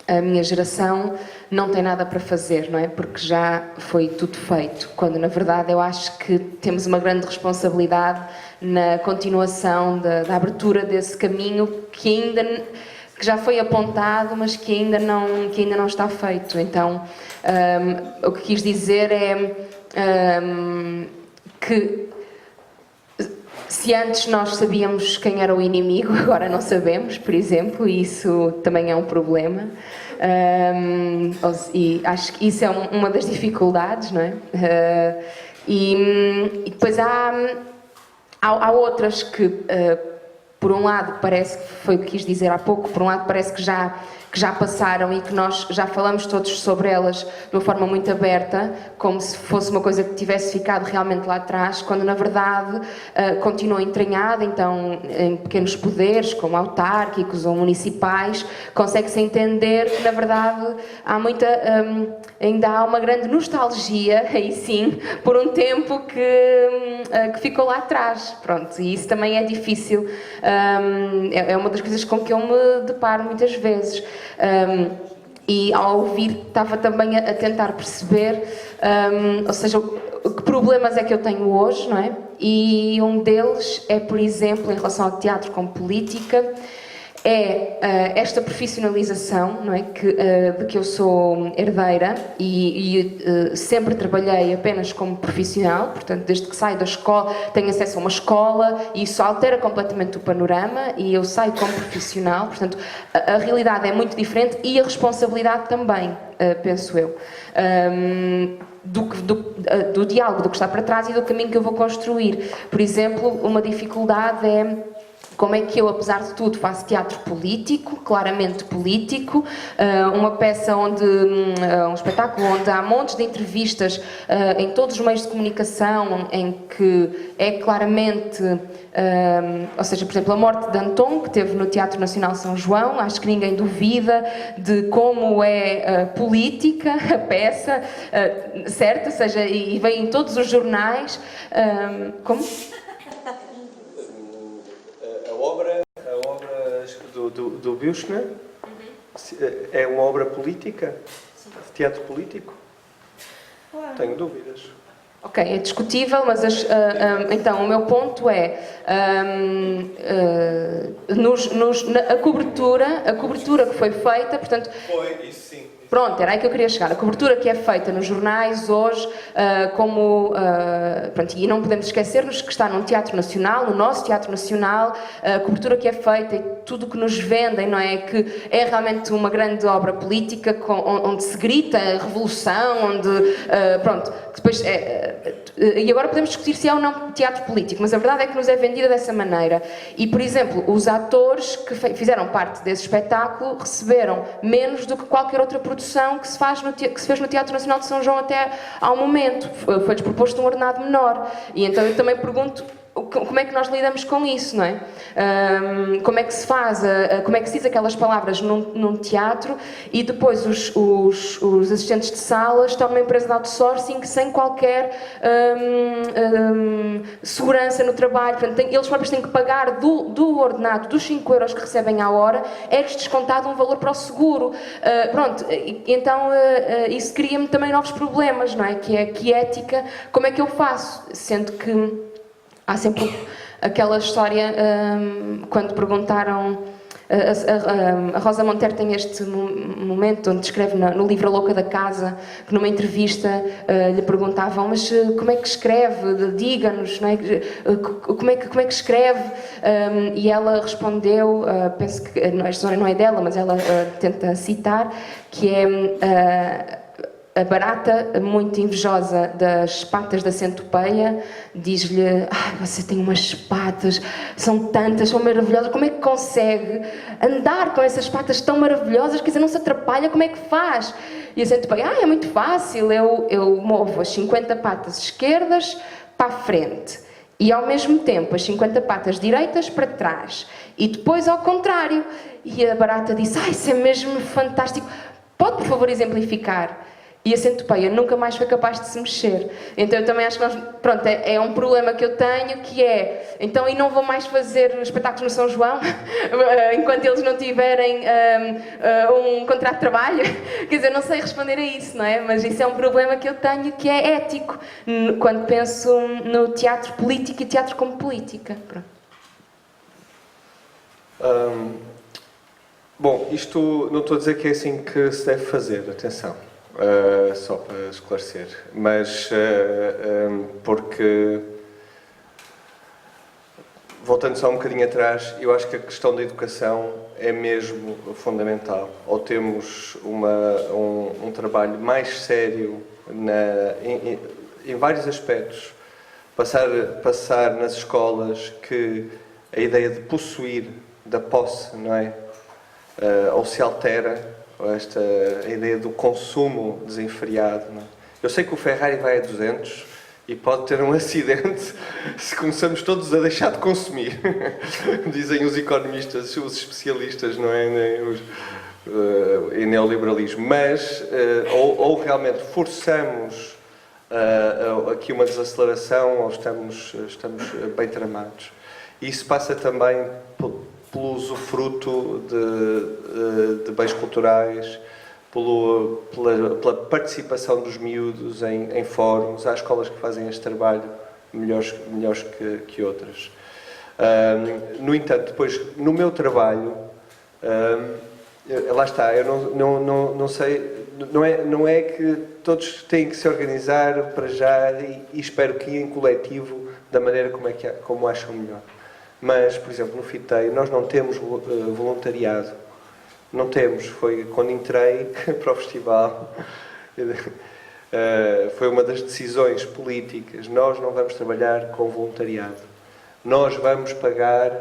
a minha geração não tem nada para fazer, não é? Porque já foi tudo feito, quando na verdade eu acho que temos uma grande responsabilidade na continuação da abertura desse caminho que já foi apontado, mas que ainda não está feito. Então, o que quis dizer é que se antes nós sabíamos quem era o inimigo, agora não sabemos, por exemplo, e isso também é um problema. E acho que isso é uma das dificuldades, não é? E depois há outras que, por um lado, parece que foi o que quis dizer há pouco, por um lado parece que já passaram e que nós já falamos todos sobre elas de uma forma muito aberta, como se fosse uma coisa que tivesse ficado realmente lá atrás, quando na verdade continua entranhada. Então, em pequenos poderes, como autárquicos ou municipais, consegue-se entender que na verdade ainda há uma grande nostalgia, aí sim, por um tempo que ficou lá atrás. Pronto, e isso também é difícil, é uma das coisas com que eu me deparo muitas vezes. E ao ouvir estava também a tentar perceber, ou seja, que problemas é que eu tenho hoje, não é? E um deles é, por exemplo, em relação ao teatro como política, é esta profissionalização, não é? De que eu sou herdeira e sempre trabalhei apenas como profissional, portanto, desde que saio da escola, tenho acesso a uma escola e isso altera completamente o panorama e eu saio como profissional, portanto, a realidade é muito diferente e a responsabilidade também, penso eu. Do diálogo, do que está para trás e do caminho que eu vou construir. Por exemplo, uma dificuldade é como é que eu, apesar de tudo, faço teatro político, claramente político, uma peça um espetáculo onde há montes de entrevistas em todos os meios de comunicação, em que é claramente, ou seja, por exemplo, a morte de Anton, que teve no Teatro Nacional São João, acho que ninguém duvida de como é política a peça, certo? Ou seja, e vem em todos os jornais. Como? A obra do Büchner é uma obra política? De teatro político? Claro. Tenho dúvidas. Ok, é discutível, mas então o meu ponto é a cobertura que foi feita, portanto. Foi, isso sim. Pronto, era aí que eu queria chegar. A cobertura que é feita nos jornais hoje, pronto, e não podemos esquecer-nos que está num Teatro Nacional, no nosso Teatro Nacional, a cobertura que é feita e tudo o que nos vendem, não é? Que é realmente uma grande obra política onde se grita a revolução, onde, pronto, depois e agora podemos discutir se é ou não teatro político, mas a verdade é que nos é vendida dessa maneira. E, por exemplo, os atores que fizeram parte desse espetáculo receberam menos do que qualquer outra produção que se fez no Teatro Nacional de São João até ao momento. Foi-lhes proposto um ordenado menor. E então eu também pergunto como é que nós lidamos com isso, não é? Como é que se faz, como é que se diz aquelas palavras num teatro e depois os assistentes de sala estão numa empresa de outsourcing sem qualquer segurança no trabalho. Portanto, eles próprios têm que pagar do ordenado, dos 5 euros que recebem à hora, é-lhes descontado um valor para o seguro. Pronto, então isso cria-me também novos problemas, não é? Que ética, como é que eu faço? Sendo que há sempre aquela história, quando perguntaram, a Rosa Montero tem este momento onde descreve no livro A Louca da Casa, que numa entrevista lhe perguntavam, mas como é que escreve? Diga-nos, não é? Como é que escreve? E ela respondeu, penso que esta história não é dela, mas ela tenta citar, que é... A barata, muito invejosa das patas da centopeia, diz-lhe: ai, você tem umas patas, são tantas, são maravilhosas, como é que consegue andar com essas patas tão maravilhosas, quer dizer, não se atrapalha, como é que faz? E a centopeia: é muito fácil, eu movo as 50 patas esquerdas para a frente e ao mesmo tempo as 50 patas direitas para trás e depois ao contrário. E a barata disse: ai, isso é mesmo fantástico, pode por favor exemplificar? E a centopeia nunca mais foi capaz de se mexer. Então eu também acho que pronto, é um problema que eu tenho, que é, então e não vou mais fazer espetáculos no São João enquanto eles não tiverem um contrato de trabalho? Quer dizer, não sei responder a isso, não é? Mas isso é um problema que eu tenho, que é ético, quando penso no teatro político e teatro como política. Pronto. Bom, isto não estou a dizer que é assim que se deve fazer, atenção. Só para esclarecer, mas porque, voltando só um bocadinho atrás, eu acho que a questão da educação é mesmo fundamental. Ou temos um trabalho mais sério em vários aspectos, passar nas escolas que a ideia de possuir, da posse, não é? Ou se altera, a ideia do consumo desenfreado. Não é? Eu sei que o Ferrari vai a 200 e pode ter um acidente se começamos todos a deixar de consumir. Dizem os economistas, os especialistas, não é? Em neoliberalismo. Mas, ou realmente forçamos aqui uma desaceleração, ou estamos bem tramados. Isso passa também pelo usufruto de bens culturais, pela participação dos miúdos em fóruns. Há escolas que fazem este trabalho melhores que outras. No entanto, depois, no meu trabalho, lá está, eu não sei, não é que todos têm que se organizar para já e espero que em coletivo, da maneira como acham melhor. Mas, por exemplo, no FITEI, nós não temos voluntariado. Não temos. Foi quando entrei para o festival, foi uma das decisões políticas. Nós não vamos trabalhar com voluntariado. Nós vamos pagar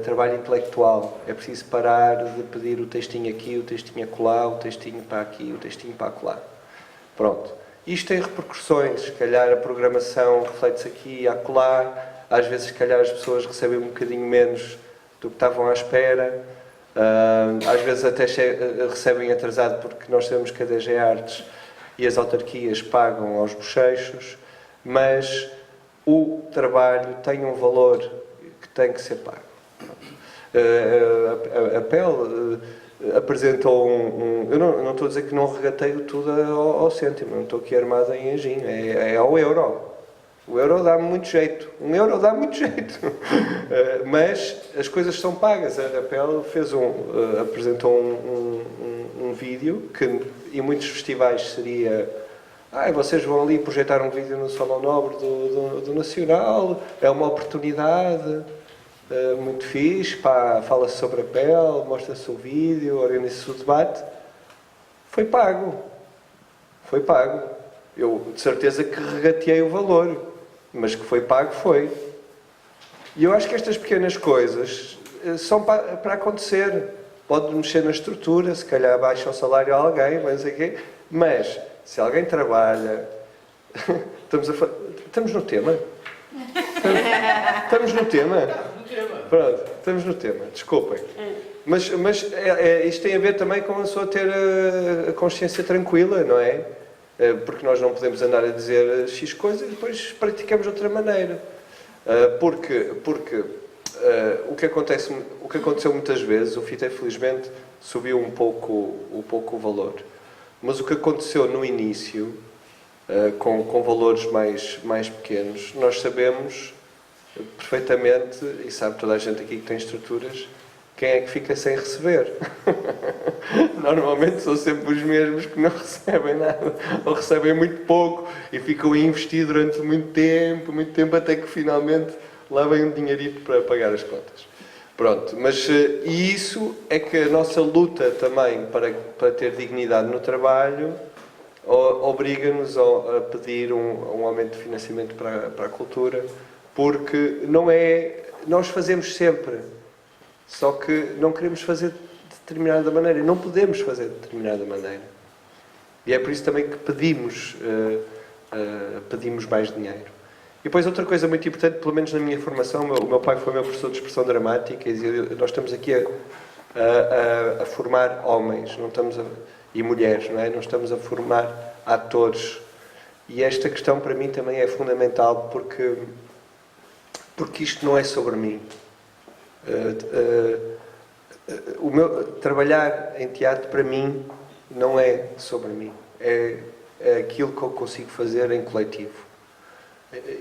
trabalho intelectual. É preciso parar de pedir o textinho aqui, o textinho acolá, o textinho para aqui, o textinho para acolá. Pronto. Isto tem repercussões. Se calhar a programação reflete-se aqui e acolá. Às vezes, se calhar, as pessoas recebem um bocadinho menos do que estavam à espera. Às vezes até recebem atrasado porque nós sabemos que a DG Artes e as autarquias pagam aos bochechos, mas o trabalho tem um valor que tem que ser pago. A PEL apresentou eu não estou a dizer que não regateio tudo ao cêntimo, não estou aqui armado em anjinho, é ao euro. O euro dá muito jeito. Um euro dá muito jeito. Mas as coisas são pagas. A PEL apresentou um vídeo que em muitos festivais seria vocês vão ali projetar um vídeo no Salão Nobre do Nacional, é uma oportunidade muito fixe, fala-se sobre a PEL, mostra-se o vídeo, organiza-se o debate. Foi pago. Eu de certeza que regateei o valor, mas que foi pago, foi. E eu acho que estas pequenas coisas são para acontecer. Pode mexer na estrutura, se calhar baixa o salário a alguém, mas se alguém trabalha... Estamos no tema? Estamos no tema? Pronto, estamos no tema, desculpem. Mas isto tem a ver também com a pessoa ter a consciência tranquila, não é? Porque nós não podemos andar a dizer X coisas e depois praticamos de outra maneira. Porque o que aconteceu muitas vezes, o FITE felizmente subiu um pouco o valor. Mas o que aconteceu no início, com valores mais pequenos, nós sabemos perfeitamente, e sabe toda a gente aqui que tem estruturas, quem é que fica sem receber. Normalmente são sempre os mesmos que não recebem nada, ou recebem muito pouco, e ficam a investir durante muito tempo, até que finalmente lá vem um dinheirito para pagar as contas. Pronto, mas e isso é que a nossa luta também para ter dignidade no trabalho obriga-nos a pedir um aumento de financiamento para a cultura, porque não é... Nós fazemos sempre, só que não queremos fazer de determinada maneira, não podemos fazer de determinada maneira. E é por isso também que pedimos mais dinheiro. E depois outra coisa muito importante, pelo menos na minha formação, o meu pai foi meu professor de expressão dramática, e nós estamos aqui a formar homens, não estamos e mulheres, não é? Não estamos a formar atores. E esta questão para mim também é fundamental, porque isto não é sobre mim. Trabalhar em teatro para mim não é sobre mim, é aquilo que eu consigo fazer em coletivo.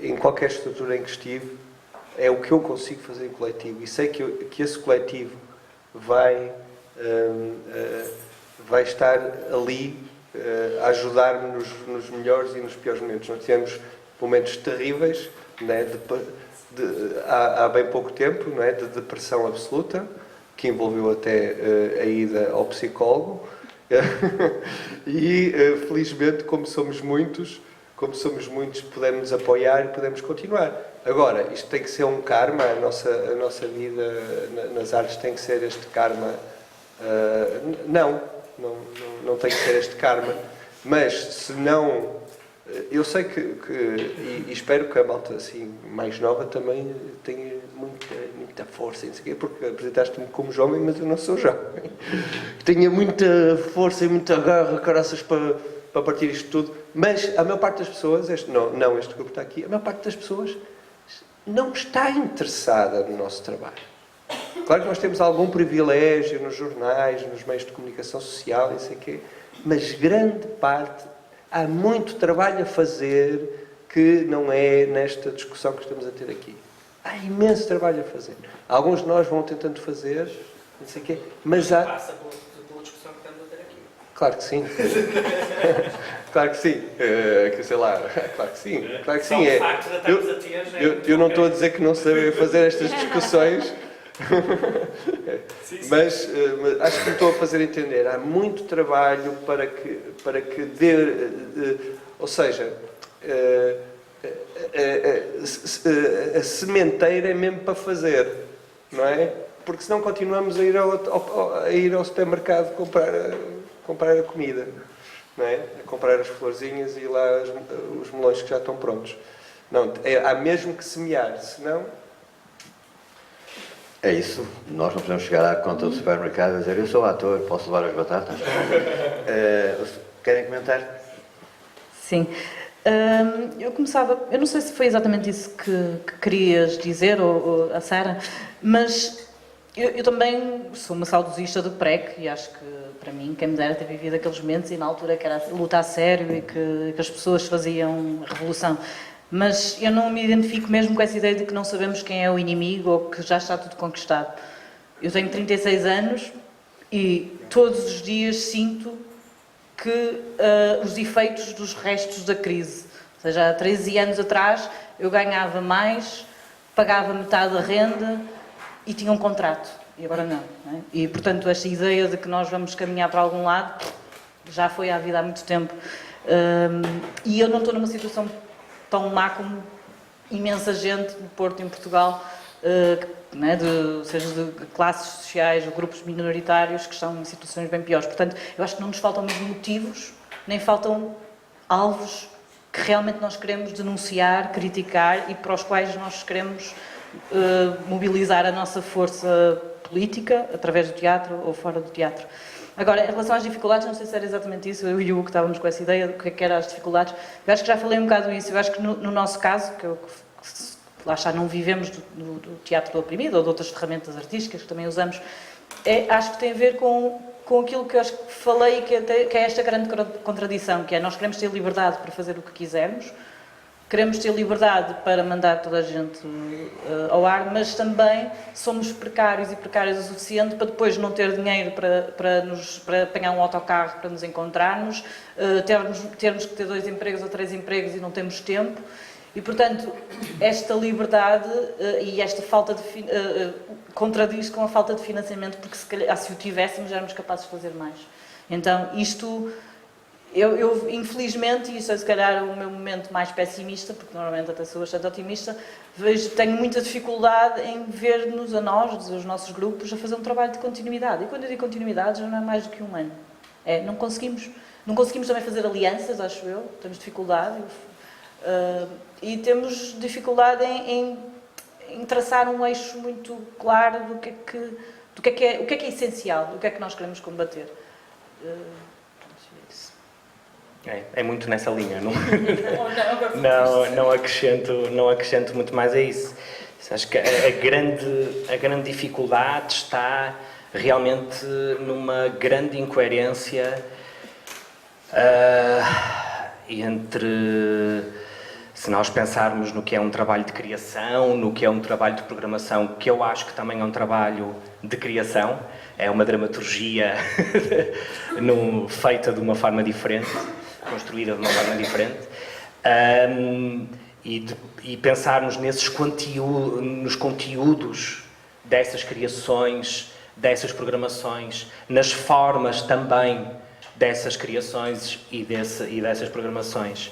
Em qualquer estrutura em que estive, é o que eu consigo fazer em coletivo, e sei que esse coletivo vai estar ali a ajudar-me nos melhores e nos piores momentos. Nós tivemos momentos terríveis, né, há bem pouco tempo, não é, de depressão absoluta, que envolveu até a ida ao psicólogo, e felizmente, como somos muitos, podemos apoiar e podemos continuar. Agora, isto tem que ser um karma, a nossa vida nas artes tem que ser este karma. Não tem que ser este karma, mas se não... Eu sei e espero que a malta assim, mais nova também tenha muita força, não sei o quê, porque apresentaste-me como jovem, mas eu não sou jovem. Tenha muita força e muita garra, caraças, para partir isto tudo, mas a maior parte das pessoas, este grupo está aqui, a maior parte das pessoas não está interessada no nosso trabalho. Claro que nós temos algum privilégio nos jornais, nos meios de comunicação social, não sei o quê, mas grande parte, há muito trabalho a fazer que não é nesta discussão que estamos a ter aqui. Há imenso trabalho a fazer. Alguns de nós vão tentando fazer, não sei o quê, mas há... Passa pela discussão que estamos a ter aqui. Claro que sim. Claro que sim. Que sei lá. Claro que sim. Claro que sim. Eu não estou a dizer que não sabem fazer estas discussões, mas acho que me estou a fazer entender. Há muito trabalho para que dê... ou seja, a sementeira é mesmo para fazer, não é? Porque senão continuamos a ir ao supermercado comprar a comida, não é? A comprar as florzinhas e lá os melões que já estão prontos. Não, há mesmo que semear, senão... É isso. Nós não podemos chegar à conta do supermercado e dizer eu sou ator, posso levar as batatas? Querem comentar? Sim. Eu não sei se foi exatamente isso que querias dizer, ou a Sara, mas eu também sou uma saudosista do PREC e acho que, para mim, quem me dera ter vivido aqueles momentos e na altura que era luta a sério e que as pessoas faziam revolução. Mas eu não me identifico mesmo com essa ideia de que não sabemos quem é o inimigo ou que já está tudo conquistado. Eu tenho 36 anos e todos os dias sinto que os efeitos dos restos da crise. Ou seja, há 13 anos atrás eu ganhava mais, pagava metade da renda e tinha um contrato. E agora não. E, portanto, esta ideia de que nós vamos caminhar para algum lado já foi à vida há muito tempo. E eu não estou numa situação tão má como imensa gente no Porto, em Portugal, seja de classes sociais ou grupos minoritários que estão em situações bem piores. Portanto, eu acho que não nos faltam mesmo motivos, nem faltam alvos que realmente nós queremos denunciar, criticar e para os quais nós queremos mobilizar a nossa força política, através do teatro ou fora do teatro. Agora, em relação às dificuldades, não sei se era exatamente isso, eu e o Hugo estávamos com essa ideia do que eram as dificuldades. Eu acho que já falei um bocado isso. Eu acho que no nosso caso, lá está, não vivemos do teatro do oprimido ou de outras ferramentas artísticas que também usamos, acho que tem a ver com aquilo que eu acho que falei, que é esta grande contradição, que é nós queremos ter liberdade para fazer o que quisermos, queremos ter liberdade para mandar toda a gente ao ar, mas também somos precários e precários o suficiente para depois não ter dinheiro para apanhar um autocarro para nos encontrarmos, termos que ter 2 empregos ou 3 empregos e não temos tempo. E, portanto, esta liberdade e esta falta de contradiz com a falta de financiamento, porque se calhar, se o tivéssemos, já éramos capazes de fazer mais. Então, isto... Eu, infelizmente, e isso é se calhar o meu momento mais pessimista, porque normalmente até sou bastante otimista, tenho muita dificuldade em ver-nos a nós, os nossos grupos, a fazer um trabalho de continuidade. E quando eu digo continuidade, já não é mais do que 1 ano. Não conseguimos também fazer alianças, acho eu, temos dificuldade. E temos dificuldade em traçar um eixo muito claro do que é essencial, do que é que nós queremos combater. É muito nessa linha, não acrescento muito mais a isso. Acho que a grande dificuldade está realmente numa grande incoerência entre, se nós pensarmos no que é um trabalho de criação, no que é um trabalho de programação, que eu acho que também é um trabalho de criação, é uma dramaturgia feita de uma forma diferente, construída de uma forma diferente, e pensarmos nos conteúdos dessas criações, dessas programações, nas formas também dessas criações e dessas programações,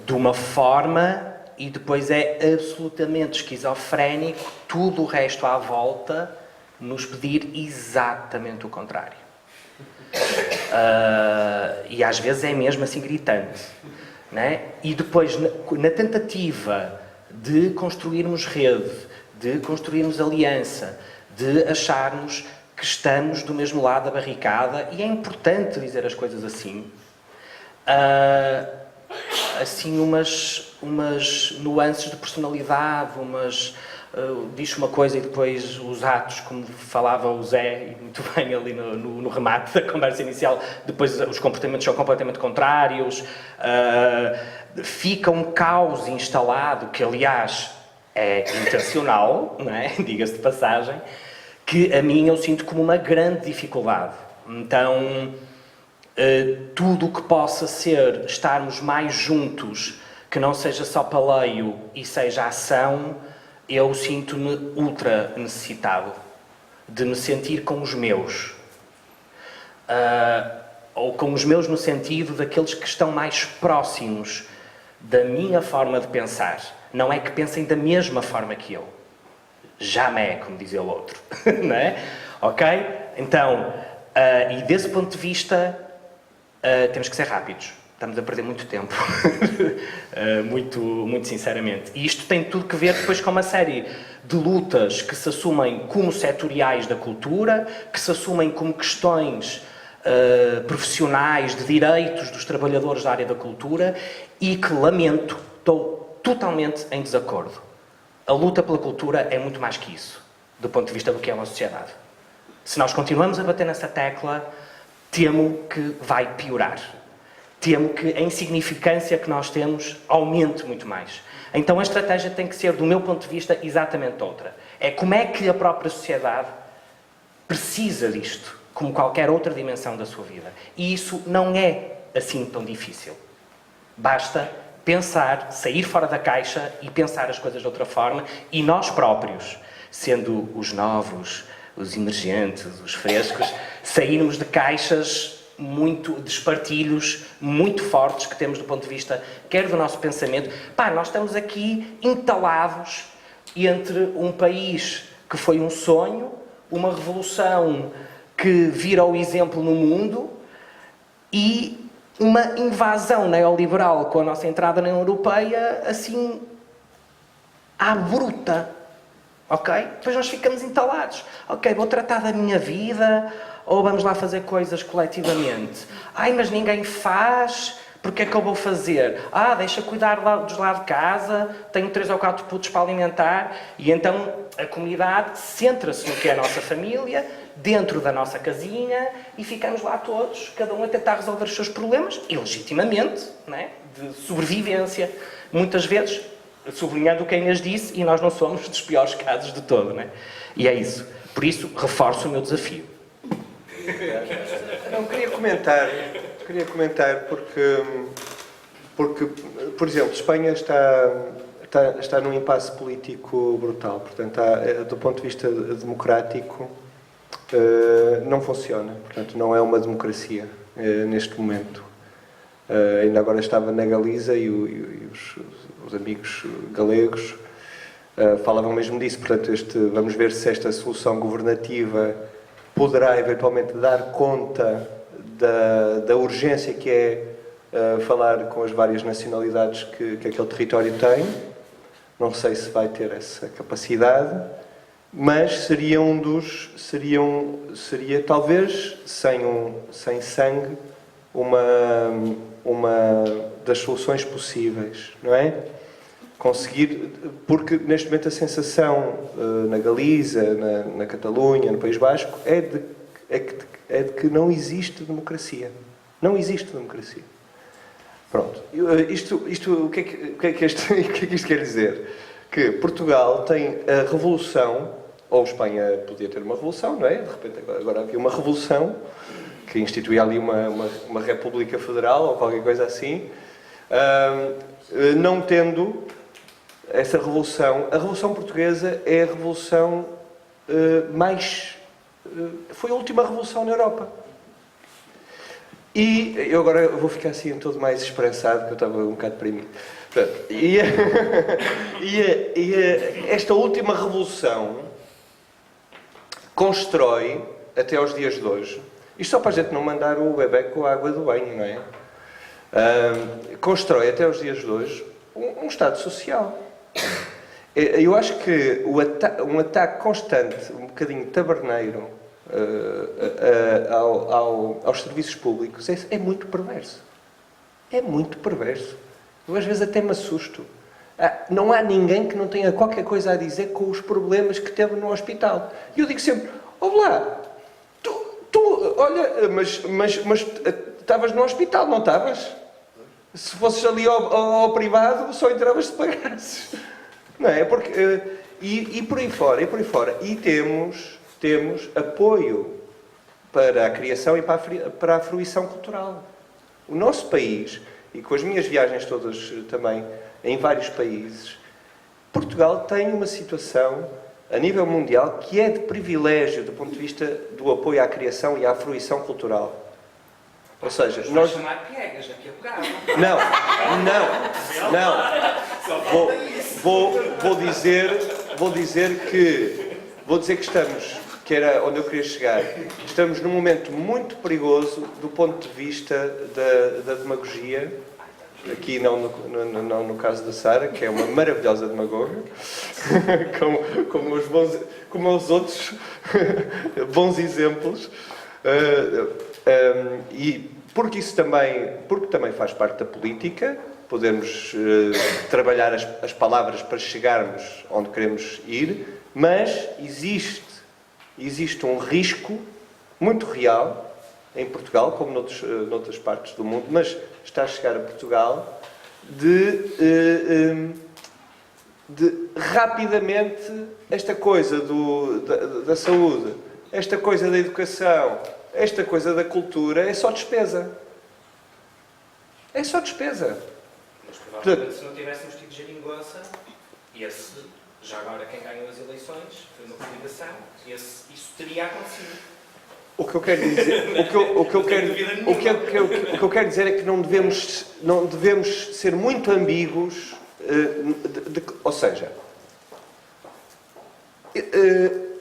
de uma forma, e depois é absolutamente esquizofrénico tudo o resto à volta nos pedir exatamente o contrário. E às vezes é mesmo assim gritante, né? E depois, na tentativa de construirmos rede, de construirmos aliança, de acharmos que estamos do mesmo lado da barricada, e é importante dizer as coisas assim, assim umas nuances de personalidade, diz uma coisa e depois os atos, como falava o Zé, e muito bem ali no remate da conversa inicial, depois os comportamentos são completamente contrários, fica um caos instalado, que aliás é intencional, não é? Diga-se de passagem, que a mim eu sinto como uma grande dificuldade. Então, tudo o que possa ser estarmos mais juntos, que não seja só paleio e seja ação, eu sinto-me ultra necessitado de me sentir com os meus. Ou com os meus no sentido daqueles que estão mais próximos da minha forma de pensar. Não é que pensem da mesma forma que eu. Jamais, como dizia o outro. Não é? Ok? Então, e desse ponto de vista, temos que ser rápidos. Estamos a perder muito tempo, muito sinceramente. E isto tem tudo que ver depois com uma série de lutas que se assumem como setoriais da cultura, que se assumem como questões profissionais de direitos dos trabalhadores da área da cultura e que, lamento, estou totalmente em desacordo. A luta pela cultura é muito mais que isso, do ponto de vista do que é uma sociedade. Se nós continuamos a bater nessa tecla, temo que vai piorar. Temo que a insignificância que nós temos aumente muito mais. Então a estratégia tem que ser, do meu ponto de vista, exatamente outra. É como é que a própria sociedade precisa disto, como qualquer outra dimensão da sua vida. E isso não é assim tão difícil. Basta pensar, sair fora da caixa e pensar as coisas de outra forma, e nós próprios, sendo os novos, os emergentes, os frescos, sairmos de caixas de espartilhos muito fortes que temos do ponto de vista, quer do nosso pensamento. Nós estamos aqui entalados entre um país que foi um sonho, uma revolução que vira o exemplo no mundo, e uma invasão neoliberal com a nossa entrada na União Europeia, assim, à bruta, ok? Depois nós ficamos entalados. Ok, vou tratar da minha vida, ou vamos lá fazer coisas coletivamente. Ai, mas ninguém faz, porque é que eu vou fazer? Ah, deixa cuidar dos lá de casa, tenho 3 ou 4 putos para alimentar, e então a comunidade centra-se no que é a nossa família, dentro da nossa casinha, e ficamos lá todos, cada um a tentar resolver os seus problemas, e legitimamente, não é? De sobrevivência. Muitas vezes, sublinhando o que a Inês disse, e nós não somos dos piores casos de todo, não é? E é isso. Por isso, reforço o meu desafio. Não, queria comentar porque, por exemplo, Espanha está num impasse político brutal. Portanto, do ponto de vista democrático, não funciona. Portanto, não é uma democracia neste momento. Ainda agora estava na Galiza e os amigos galegos falavam mesmo disso. Portanto, vamos ver se esta solução governativa poderá eventualmente dar conta da urgência que é falar com as várias nacionalidades que aquele território tem. Não sei se vai ter essa capacidade, mas seria talvez, sem sangue, uma das soluções possíveis, não é? Conseguir, porque neste momento a sensação na Galiza, na Catalunha, no País Basco, é de que não existe democracia. Não existe democracia. Pronto. O que é que isto quer dizer? Que Portugal tem a revolução, ou Espanha podia ter uma revolução, não é? De repente agora havia uma revolução que instituía ali uma república federal ou qualquer coisa assim, não tendo essa revolução. A Revolução Portuguesa é a revolução foi a última revolução na Europa. E eu agora vou ficar assim todo mais esperançado, que eu estava um bocado deprimido. Esta última revolução constrói, até aos dias de hoje, isto só para a gente não mandar o bebé com a água do banho, não é? Constrói, até aos dias de hoje, um Estado social. Eu acho que um ataque constante, um bocadinho taberneiro, aos serviços públicos é muito perverso. É muito perverso. Eu às vezes até me assusto. Não há ninguém que não tenha qualquer coisa a dizer com os problemas que teve no hospital. E eu digo sempre, olá, olha, mas estavas no hospital, não estavas? Se fosses ali ao privado, só entravas se pagasses. Não é? Porque, e por aí fora. E temos apoio para a criação e para a fruição cultural. O nosso país, e com as minhas viagens todas também em vários países, Portugal tem uma situação a nível mundial que é de privilégio do ponto de vista do apoio à criação e à fruição cultural. Ou seja, nós... chamar piegas, aqui a pegar. Não. Vou dizer que estamos, que era onde eu queria chegar, estamos num momento muito perigoso do ponto de vista da demagogia. Aqui não no caso da Sara, que é uma maravilhosa demagoga, como os outros bons exemplos, e porque também faz parte da política, podermos trabalhar as palavras para chegarmos onde queremos ir, mas existe um risco muito real em Portugal, como noutras partes do mundo, mas está a chegar a Portugal, de rapidamente esta coisa da saúde, esta coisa da educação, esta coisa da cultura, é só despesa. É só despesa. Mas provavelmente se não tivéssemos tido geringonça, já agora quem ganhou as eleições foi uma coligação, isso teria acontecido. O que eu quero dizer é que não devemos ser muito ambíguos, ou seja,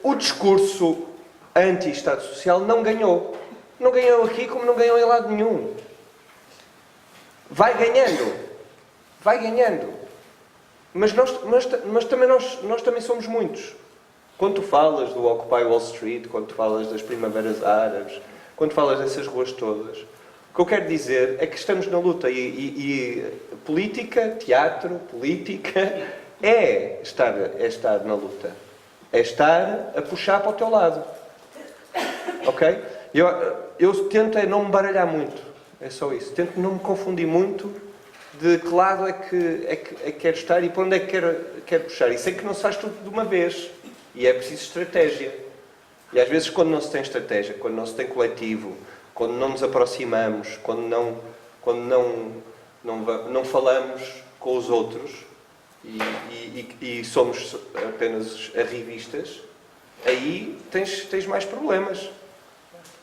o discurso anti-Estado Social não ganhou. Não ganhou aqui como não ganhou em lado nenhum. vai ganhando. Vai ganhando. Mas também nós também somos muitos. Quando tu falas do Occupy Wall Street, quando tu falas das primaveras árabes, quando falas dessas ruas todas, o que eu quero dizer é que estamos na luta e política, teatro, política, é estar na luta. É estar a puxar para o teu lado. Ok? Eu tento não me baralhar muito. É só isso. Tento não me confundir muito de que lado é que quero estar e para onde é que quero puxar. E sei que não se faz tudo de uma vez. E é preciso estratégia. E às vezes quando não se tem estratégia, quando não se tem coletivo, quando não nos aproximamos, quando não falamos com os outros e somos apenas arrivistas, aí tens mais problemas.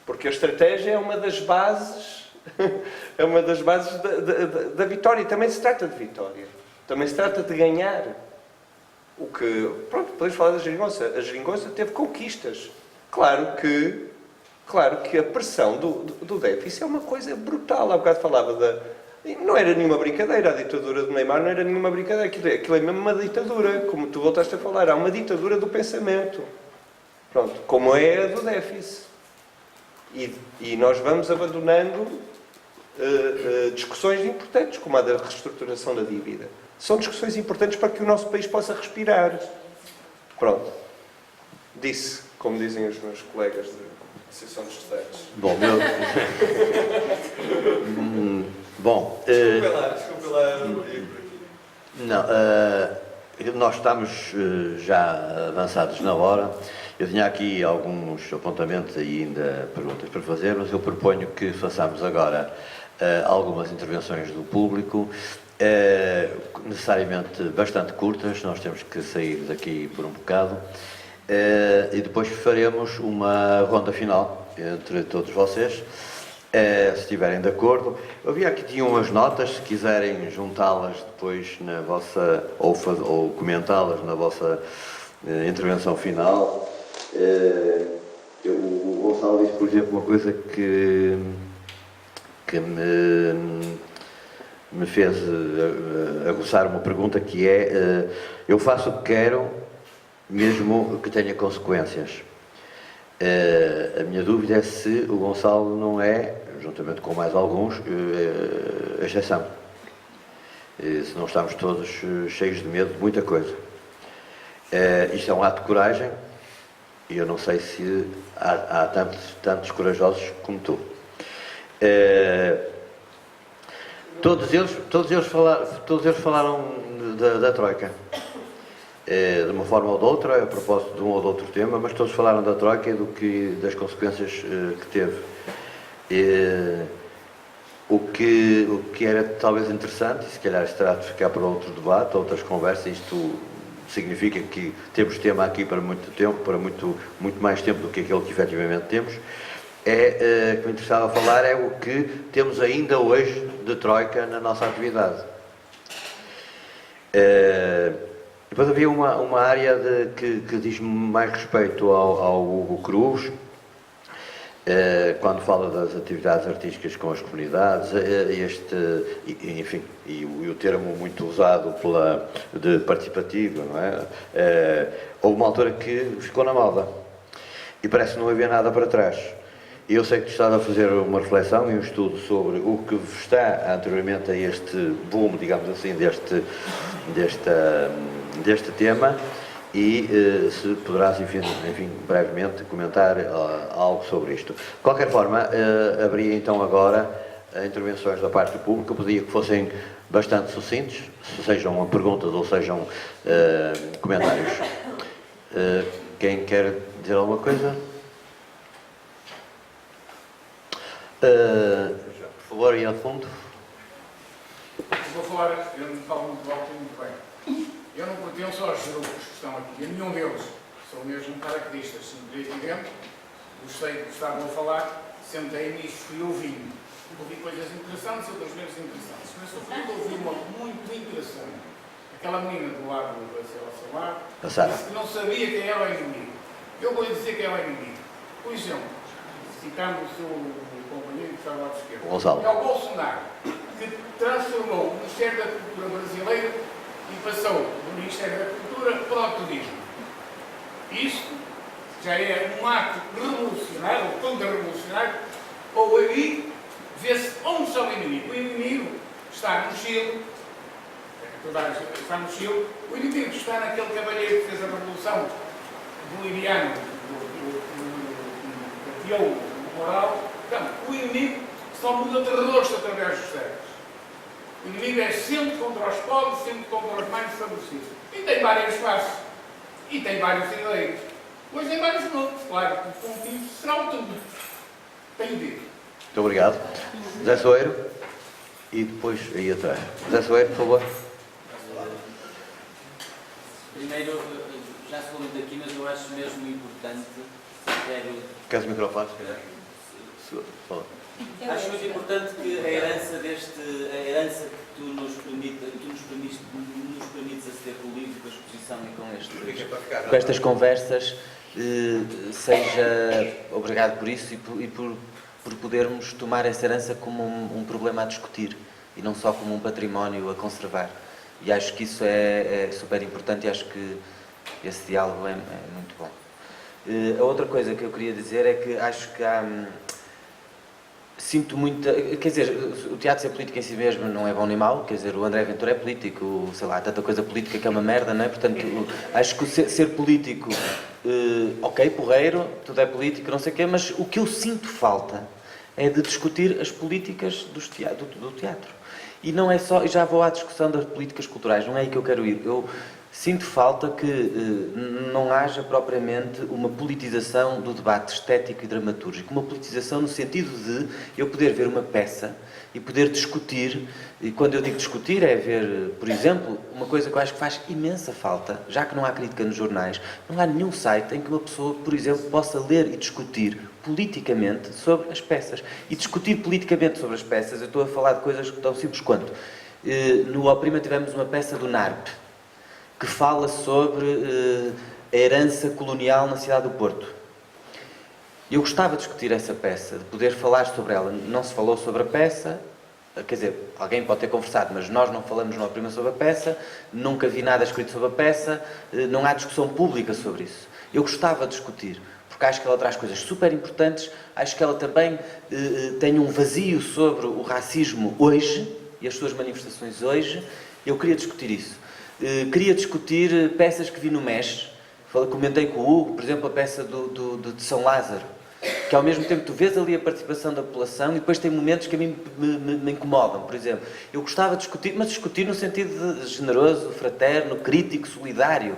Porque a estratégia é uma das bases da vitória. E também se trata de vitória. Também se trata de ganhar. Pronto, podemos falar da geringonça. A geringonça teve conquistas. Claro que a pressão do déficit é uma coisa brutal. Há bocado falava não era nenhuma brincadeira. A ditadura do Neymar não era nenhuma brincadeira. Aquilo é mesmo uma ditadura. Como tu voltaste a falar, há uma ditadura do pensamento. Pronto, como é a do déficit. E nós vamos abandonando discussões importantes, como a da reestruturação da dívida. São discussões importantes para que o nosso país possa respirar. Pronto. Disse, como dizem os meus colegas de Associação dos Estudantes. Bom, Bom... Desculpa lá. Não, nós estamos já avançados na hora. Eu tinha aqui alguns apontamentos e ainda perguntas para fazer, mas eu proponho que façamos agora algumas intervenções do público, necessariamente bastante curtas, nós temos que sair daqui por um bocado, e depois faremos uma ronda final entre todos vocês, se estiverem de acordo. Eu vi aqui tinham umas notas, se quiserem juntá-las depois na vossa, ou comentá-las na vossa intervenção final. O Gonçalo disse, por exemplo, uma coisa que me fez aguçar uma pergunta, que é: eu faço o que quero, mesmo que tenha consequências. A minha dúvida é se o Gonçalo não é, juntamente com mais alguns, a exceção. Se não estamos todos cheios de medo de muita coisa. Isto é um ato de coragem, e eu não sei se há tantos corajosos como tu. Todos eles falaram da Troika, de uma forma ou de outra, a propósito de um ou de outro tema, mas todos falaram da Troika e das consequências que teve. O que era talvez interessante, e se calhar isto terá de ficar para outro debate, outras conversas. Isto significa que temos tema aqui para muito tempo, para muito mais tempo do que aquele que efetivamente temos. Que me interessava falar é o que temos ainda hoje de Troika na nossa atividade. Depois havia uma área que diz mais respeito ao Hugo Cruz, quando fala das atividades artísticas com as comunidades, enfim, e o termo muito usado de participativo, não é? Houve uma altura que ficou na moda e parece que não havia nada para trás. E eu sei que tu estás a fazer uma reflexão e um estudo sobre o que está anteriormente a este boom, digamos assim, deste tema, e se poderás, enfim, brevemente comentar algo sobre isto. De qualquer forma, abria então agora intervenções da parte do público. Eu pedia que fossem bastante sucintos, sejam perguntas ou sejam comentários. Quem quer dizer alguma coisa? Por favor, e ao fundo. Vou falar, eu não falo muito bem. Eu não pertenço aos grupos que estão aqui, a nenhum deles. Sou mesmo paraquedistas, sempre aqui dentro. Gostei do que estavam a falar, sentei-me e fui ouvindo. Ouvi coisas interessantes, outras menos interessantes. Mas eu ouvi uma muito interessante. Aquela menina do lado da Celar disse que não sabia quem era o inimigo. Eu vou lhe dizer quem é o inimigo. Por exemplo, citando o seu companheiro que estava lá de esquerda, Gonçalo. é o Bolsonaro. que transformou o Ministério da Cultura brasileiro e passou do Ministério da Cultura para o Turismo. Isto já é um ato revolucionário, ou contra-revolucionário, ou aí vê-se onde está o inimigo. O inimigo está no Chile, está no Chile, o inimigo está naquele cavalheiro que fez a revolução boliviana, que criou o moral. Então, o inimigo só muda de rosto através dos séculos. O inimigo é sempre contra os pobres, sempre contra os mais desfavorecidos. E tem vários espaços. E tem vários ideias. Hoje tem vários nomes, claro. O pontinho será o tudo. Tenho dito. Muito obrigado. Zé Soeiro. E depois aí atrás. Zé Soeiro, por favor. Primeiro, já se falou muito aqui, mas eu acho mesmo importante. Queres o microfone? Fala. Acho muito importante que a herança que tu nos permites aceder com o livro, com a exposição e com estas conversas, seja obrigado por isso e por podermos tomar essa herança como um problema a discutir e não só como um património a conservar. E acho que isso é super importante e acho que esse diálogo é muito bom. A outra coisa que eu queria dizer é que acho que sinto muita... Quer dizer, o teatro ser político em si mesmo não é bom nem mau, quer dizer, o André Ventura é político, sei lá, há tanta coisa política que é uma merda, não é? Portanto, acho que ser político, ok, porreiro, tudo é político, não sei o quê, mas o que eu sinto falta é de discutir as políticas do teatro. E não é só, já vou à discussão das políticas culturais, não é aí que eu quero ir. Eu sinto falta que não haja propriamente uma politização do debate estético e dramatúrgico. Uma politização no sentido de eu poder ver uma peça e poder discutir, e quando eu digo discutir é ver, por exemplo, uma coisa que eu acho que faz imensa falta, já que não há crítica nos jornais, não há nenhum site em que uma pessoa, por exemplo, possa ler e discutir politicamente sobre as peças. E discutir politicamente sobre as peças, eu estou a falar de coisas tão simples quanto. No Oprima tivemos uma peça do NARP, que fala sobre a herança colonial na cidade do Porto. Eu gostava de discutir essa peça, de poder falar sobre ela. Não se falou sobre a peça, quer dizer, alguém pode ter conversado, mas nós não falamos no Oprima sobre a peça, nunca vi nada escrito sobre a peça, não há discussão pública sobre isso. Eu gostava de discutir, porque acho que ela traz coisas super importantes, acho que ela também tem um vazio sobre o racismo hoje, e as suas manifestações hoje. Eu queria discutir isso. Queria discutir peças que vi no MES. Comentei com o Hugo, por exemplo, a peça de São Lázaro, que ao mesmo tempo tu vês ali a participação da população e depois tem momentos que a mim me incomodam, por exemplo. Eu gostava de discutir, mas discutir no sentido de generoso, fraterno, crítico, solidário.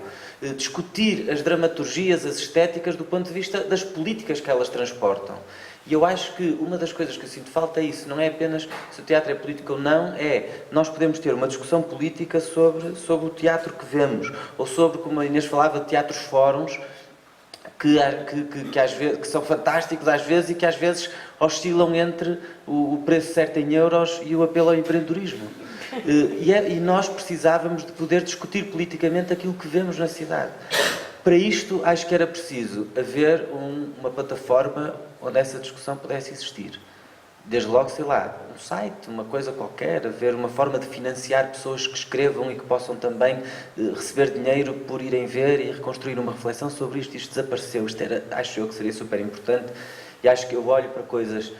Discutir as dramaturgias, as estéticas do ponto de vista das políticas que elas transportam. E eu acho que uma das coisas que eu sinto falta é isso, não é apenas se o teatro é político ou não, é nós podemos ter uma discussão política sobre o teatro que vemos, ou sobre, como a Inês falava, teatros fóruns, que são fantásticos às vezes e que às vezes oscilam entre o preço certo em euros e o apelo ao empreendedorismo. E nós precisávamos de poder discutir politicamente aquilo que vemos na cidade. Para isto, acho que era preciso haver uma plataforma onde essa discussão pudesse existir. Desde logo, sei lá, um site, uma coisa qualquer, haver uma forma de financiar pessoas que escrevam e que possam também receber dinheiro por irem ver e reconstruir uma reflexão sobre isto. Isto desapareceu, acho eu que seria super importante, e acho que eu olho para coisas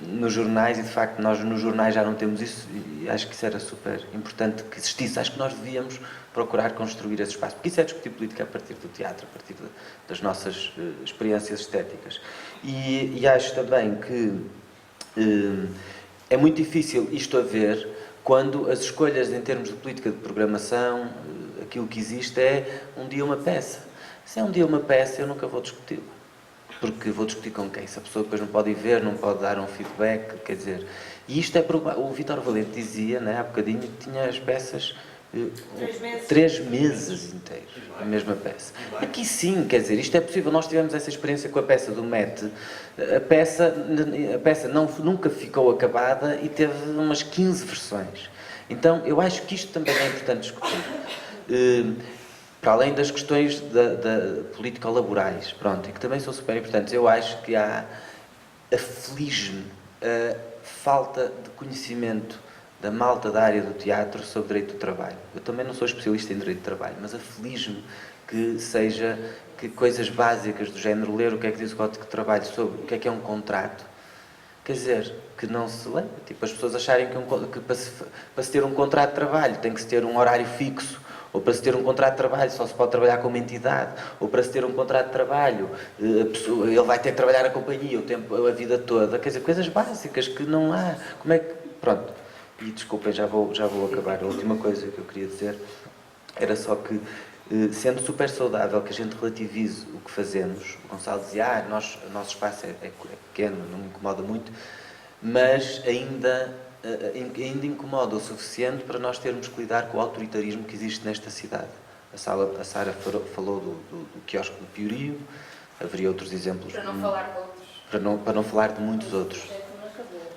nos jornais e de facto nós nos jornais já não temos isso e acho que isso era super importante que existisse. Acho que nós devíamos procurar construir esse espaço, porque isso é discutir política a partir do teatro, a partir das nossas experiências estéticas. E acho também que é muito difícil isto haver quando as escolhas em termos de política de programação, aquilo que existe é um dia uma peça. Se é um dia uma peça, eu nunca vou discuti-la. Porque vou discutir com quem? Se a pessoa depois não pode ir ver, não pode dar um feedback, quer dizer... E isto é provável. O Vítor Valente dizia, né, há bocadinho, que tinha as peças 3 meses inteiros, a mesma peça. Aqui sim, quer dizer, isto é possível. Nós tivemos essa experiência com a peça do MET. A peça nunca ficou acabada e teve umas 15 versões. Então, eu acho que isto também é importante discutir. Para além das questões político-laborais, pronto, e que também são super importantes, eu acho que aflige-me a falta de conhecimento da malta da área do teatro sobre direito do trabalho. Eu também não sou especialista em direito do trabalho, mas aflige-me que coisas básicas do género, ler o que é que diz o Código de Trabalho sobre o que é um contrato, quer dizer, que não se lê. Tipo, as pessoas acharem que para se ter um contrato de trabalho tem que se ter um horário fixo, ou para se ter um contrato de trabalho só se pode trabalhar com uma entidade, ou para se ter um contrato de trabalho ele vai ter que trabalhar na companhia a vida toda, quer dizer, coisas básicas que não há. Como é que... Pronto. E desculpem, já vou acabar. A última coisa que eu queria dizer era só que, sendo super saudável que a gente relativize o que fazemos, o Gonçalo dizia, o nosso espaço é pequeno, não me incomoda muito, mas ainda incomoda o suficiente para nós termos que lidar com o autoritarismo que existe nesta cidade. A Sara falou do quiosque do Piorio, haveria outros exemplos. Para não falar de outros. Para não falar de muitos outros.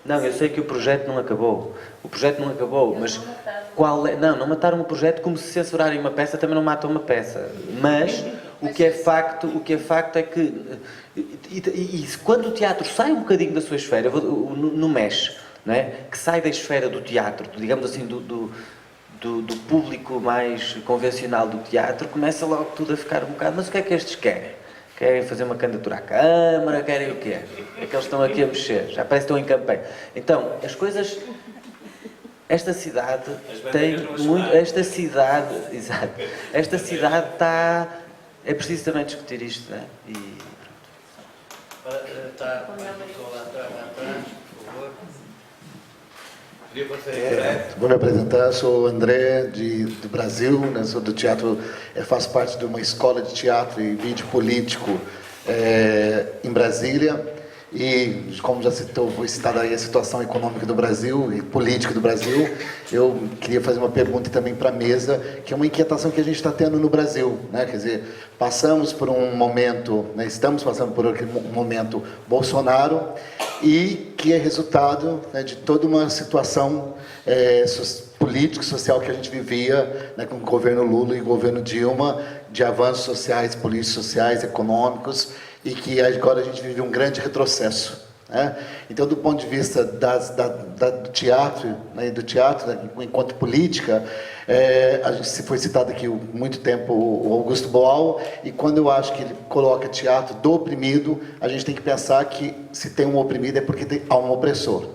Não, eu sei que o projeto não acabou. O projeto não acabou, mas qual é... Não mataram o projeto, como se censurarem uma peça também não matam uma peça. Mas o que é facto é que... E quando o teatro sai um bocadinho da sua esfera, no mexe, não é? Que sai da esfera do teatro, digamos assim, do público mais convencional do teatro, começa logo tudo a ficar um bocado... Mas o que é que estes querem? Querem fazer uma candidatura à Câmara, querem o quê? É que eles estão aqui a mexer, já parece que estão em campanha. Então, as coisas... Esta cidade tem muito... Esta cidade está... É preciso também discutir isto, não é? E pronto. Está com lá atrás, por favor. Queria fazer vou me apresentar, sou o André do Brasil, né, sou do teatro, faço parte de uma escola de teatro e vídeo político em Brasília e, como já foi citada aí a situação econômica do Brasil e política do Brasil, eu queria fazer uma pergunta também para a mesa, que é uma inquietação que a gente está tendo no Brasil, né, quer dizer, passamos por um momento, né, estamos passando por um momento Bolsonaro, e que é resultado, né, de toda uma situação política e social que a gente vivia, né, com o governo Lula e o governo Dilma, de avanços sociais, políticos sociais, econômicos, e que agora a gente vive um grande retrocesso. Né? Então, do ponto de vista do teatro, né, enquanto política, a gente foi citado aqui há muito tempo o Augusto Boal, e quando eu acho que ele coloca teatro do oprimido, a gente tem que pensar que se tem um oprimido é porque há um opressor.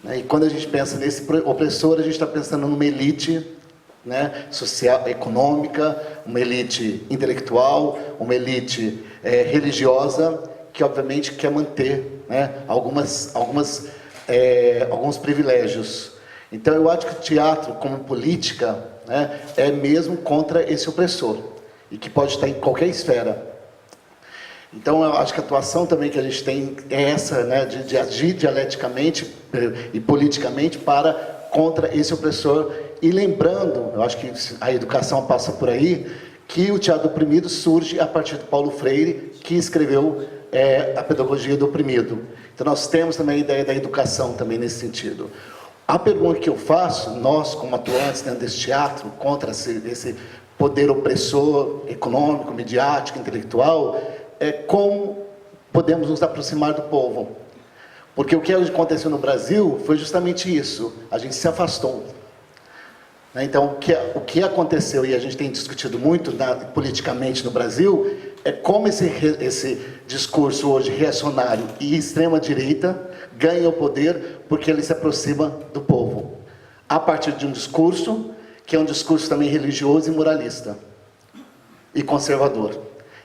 Né? E quando a gente pensa nesse opressor, a gente está pensando numa elite, né, social, econômica, uma elite intelectual, uma elite religiosa, que obviamente quer manter, né, alguns privilégios. Então eu acho que o teatro, como política, né, é mesmo contra esse opressor, e que pode estar em qualquer esfera. Então eu acho que a atuação também que a gente tem é essa, né, de agir dialeticamente e politicamente contra esse opressor. E lembrando, eu acho que a educação passa por aí, que o teatro oprimido surge a partir de Paulo Freire, que escreveu a pedagogia do oprimido. Então nós temos também a ideia da educação também nesse sentido. A pergunta que eu faço, nós como atuantes dentro desse teatro, contra esse poder opressor econômico, midiático, intelectual, é como podemos nos aproximar do povo. Porque o que aconteceu no Brasil foi justamente isso, a gente se afastou. Então, o que aconteceu, e a gente tem discutido muito politicamente no Brasil, é como esse discurso hoje reacionário e extrema-direita ganha o poder porque ele se aproxima do povo. A partir de um discurso, que é um discurso também religioso e moralista. E conservador.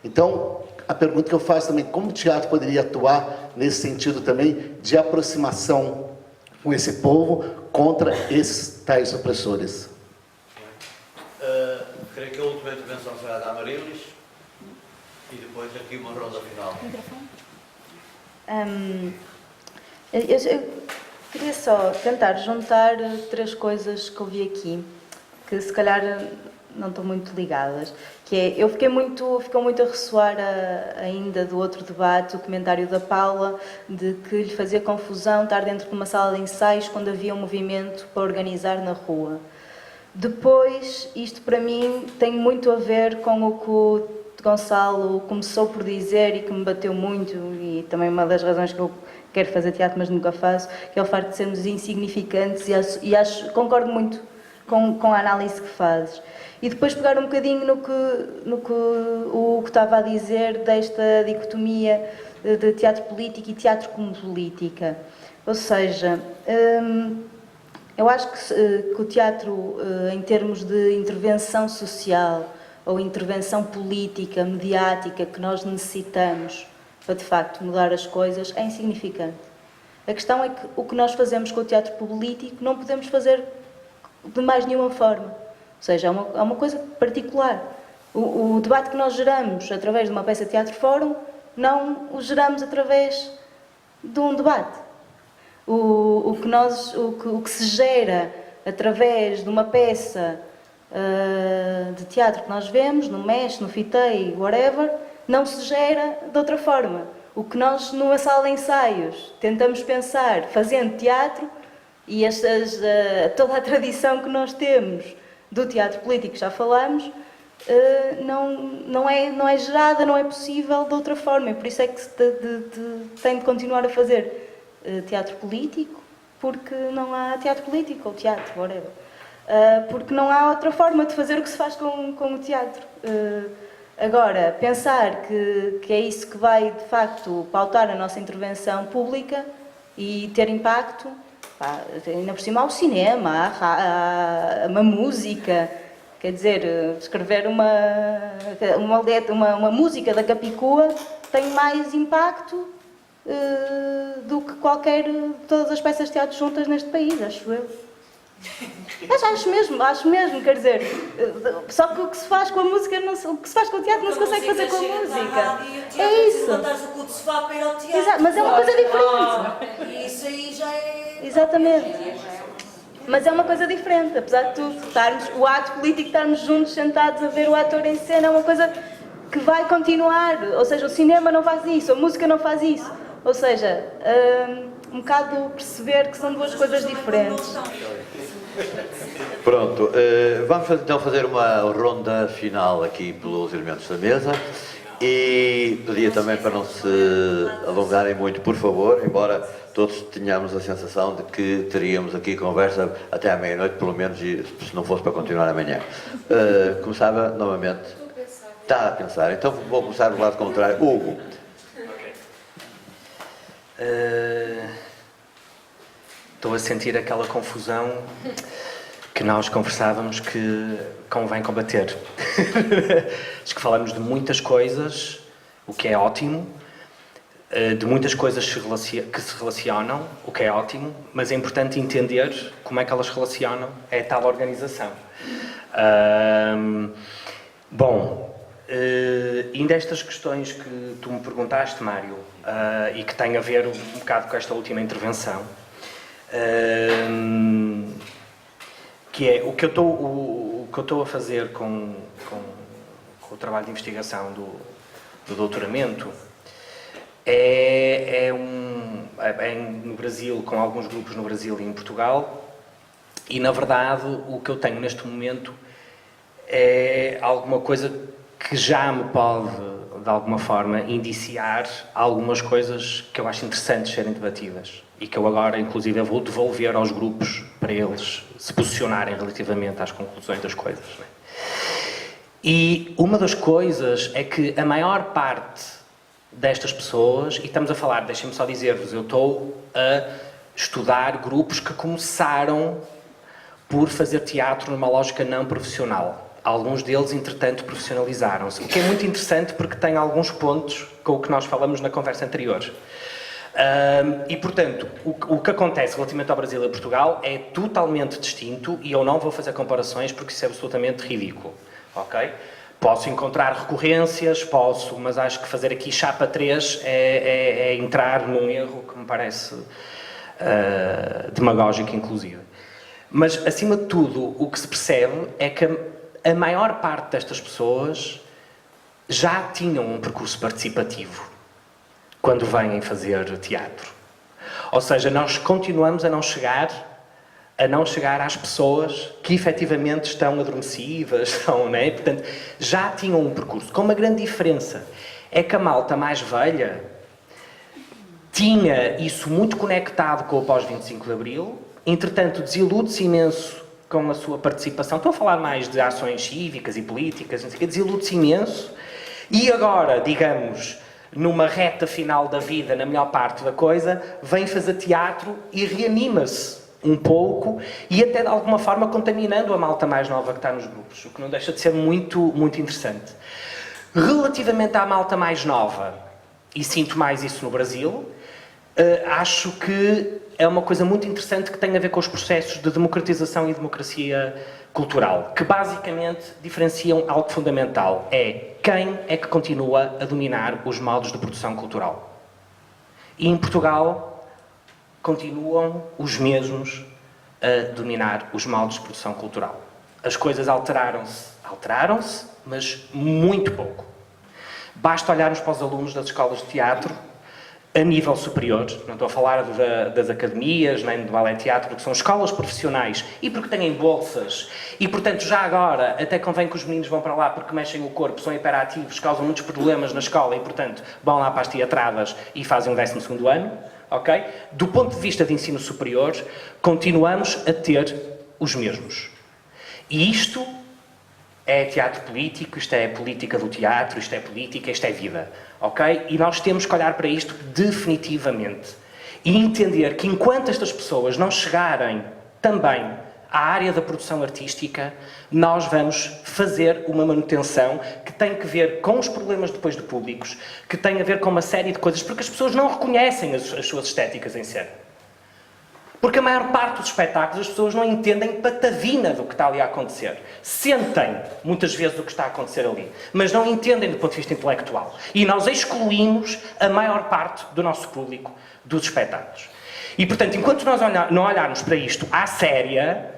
Então, a pergunta que eu faço também, como o teatro poderia atuar nesse sentido também de aproximação com esse povo contra esses tais opressores? Creio que a última intervenção será da Amarilis e depois aqui uma ronda final. Eu queria só tentar juntar três coisas que eu vi aqui, que se calhar não estão muito ligadas. Que é, ficou muito a ressoar ainda do outro debate, o comentário da Paula, de que lhe fazia confusão estar dentro de uma sala de ensaios quando havia um movimento para organizar na rua. Depois, isto para mim tem muito a ver com o que o Gonçalo começou por dizer e que me bateu muito, e também uma das razões que eu quero fazer teatro, mas nunca faço, que é o facto de sermos insignificantes, e concordo muito com a análise que fazes. E depois pegar um bocadinho no que o Hugo estava a dizer desta dicotomia de teatro político e teatro como política. Ou seja, eu acho que o teatro, em termos de intervenção social ou intervenção política, mediática, que nós necessitamos para, de facto, mudar as coisas, é insignificante. A questão é que o que nós fazemos com o teatro político não podemos fazer de mais nenhuma forma. Ou seja, é uma coisa particular. O debate que nós geramos através de uma peça de teatro fórum, não o geramos através de um debate. O que se gera através de uma peça de teatro que nós vemos, no MES, no FITEI, whatever, não se gera de outra forma. O que nós, numa sala de ensaios, tentamos pensar fazendo teatro, e toda a tradição que nós temos do teatro político, já falamos, não é gerada, não é possível de outra forma. E por isso é que se tem de continuar a fazer teatro político, porque não há teatro político, ou teatro, whatever. Porque não há outra forma de fazer o que se faz com o teatro. Agora, pensar que é isso que vai, de facto, pautar a nossa intervenção pública e ter impacto, ainda por cima há o cinema, há uma música, quer dizer, escrever uma música da Capicua tem mais impacto do que todas as peças de teatro juntas neste país, acho eu. Mas acho mesmo, quer dizer, só que o que se faz com a música, o que se faz com o teatro não se consegue fazer com a música. É isso. Exato, mas é uma coisa diferente. E isso aí já é... Exatamente. Mas é uma coisa diferente, apesar de tudo. O ato político, estarmos juntos, sentados a ver o ator em cena, é uma coisa que vai continuar. Ou seja, o cinema não faz isso, a música não faz isso. Ou seja, um bocado perceber que são duas coisas diferentes. Pronto, vamos então fazer uma ronda final aqui pelos elementos da mesa e pedia também para não se alongarem muito, por favor, embora todos tenhamos a sensação de que teríamos aqui conversa até à meia-noite, pelo menos, e se não fosse para continuar amanhã. Começava novamente. Está a pensar, então vou começar do lado contrário. Hugo. Estou a sentir aquela confusão que nós conversávamos que convém combater. Acho que falamos de muitas coisas, o que é ótimo, de muitas coisas que se relacionam, o que é ótimo, mas é importante entender como é que elas relacionam a tal organização. Ainda estas questões que tu me perguntaste, Mário, e que têm a ver um bocado com esta última intervenção, que é o que eu estou a fazer com o trabalho de investigação do doutoramento, é no Brasil, com alguns grupos no Brasil e em Portugal, e na verdade o que eu tenho neste momento é alguma coisa que já me pode, de alguma forma, indiciar algumas coisas que eu acho interessantes serem debatidas e que eu agora, inclusive, vou devolver aos grupos para eles se posicionarem relativamente às conclusões das coisas. Não é? E uma das coisas é que a maior parte destas pessoas, e estamos a falar, deixem-me só dizer-vos, eu estou a estudar grupos que começaram por fazer teatro numa lógica não profissional. Alguns deles, entretanto, profissionalizaram-se, o que é muito interessante porque tem alguns pontos com o que nós falamos na conversa anterior. E, portanto, o que acontece relativamente ao Brasil e a Portugal é totalmente distinto e eu não vou fazer comparações porque isso é absolutamente ridículo, ok? Posso encontrar recorrências, mas acho que fazer aqui chapa 3 é entrar num erro que me parece demagógico, inclusive. Mas, acima de tudo, o que se percebe é que a maior parte destas pessoas já tinham um percurso participativo quando vêm fazer teatro. Ou seja, nós continuamos a não chegar a não chegar às pessoas que efetivamente estão adormecidas, estão, não é? Portanto, já tinham um percurso, com uma grande diferença. É que a malta mais velha tinha isso muito conectado com o pós-25 de Abril, entretanto desilude-se imenso com a sua participação. Estou a falar mais de ações cívicas e políticas, não sei o quê, desilude-se imenso, e agora, digamos, numa reta final da vida, na melhor parte da coisa, vem fazer teatro e reanima-se um pouco e até de alguma forma contaminando a malta mais nova que está nos grupos, o que não deixa de ser muito, muito interessante. Relativamente à malta mais nova, e sinto mais isso no Brasil, acho que é uma coisa muito interessante que tem a ver com os processos de democratização e democracia cultural, que basicamente diferenciam algo fundamental. É quem é que continua a dominar os modos de produção cultural. E em Portugal continuam os mesmos a dominar os modos de produção cultural. As coisas alteraram-se, mas muito pouco. Basta olharmos para os alunos das escolas de teatro a nível superior, não estou a falar das academias, nem do ballet teatro, porque são escolas profissionais e porque têm bolsas e, portanto, já agora até convém que os meninos vão para lá porque mexem o corpo, são hiperativos, causam muitos problemas na escola e, portanto, vão lá para as teatradas e fazem o 12º ano, ok? Do ponto de vista de ensino superior, continuamos a ter os mesmos. E isto é teatro político, isto é política do teatro, isto é política, isto é vida, ok? E nós temos que olhar para isto definitivamente e entender que enquanto estas pessoas não chegarem também à área da produção artística, nós vamos fazer uma manutenção que tem que ver com os problemas depois de públicos, que tem a ver com uma série de coisas, porque as pessoas não reconhecem as suas estéticas em cena. Porque a maior parte dos espetáculos as pessoas não entendem patavina do que está ali a acontecer. Sentem, muitas vezes, o que está a acontecer ali, mas não entendem do ponto de vista intelectual. E nós excluímos a maior parte do nosso público dos espetáculos. E, portanto, enquanto nós não olharmos para isto à séria,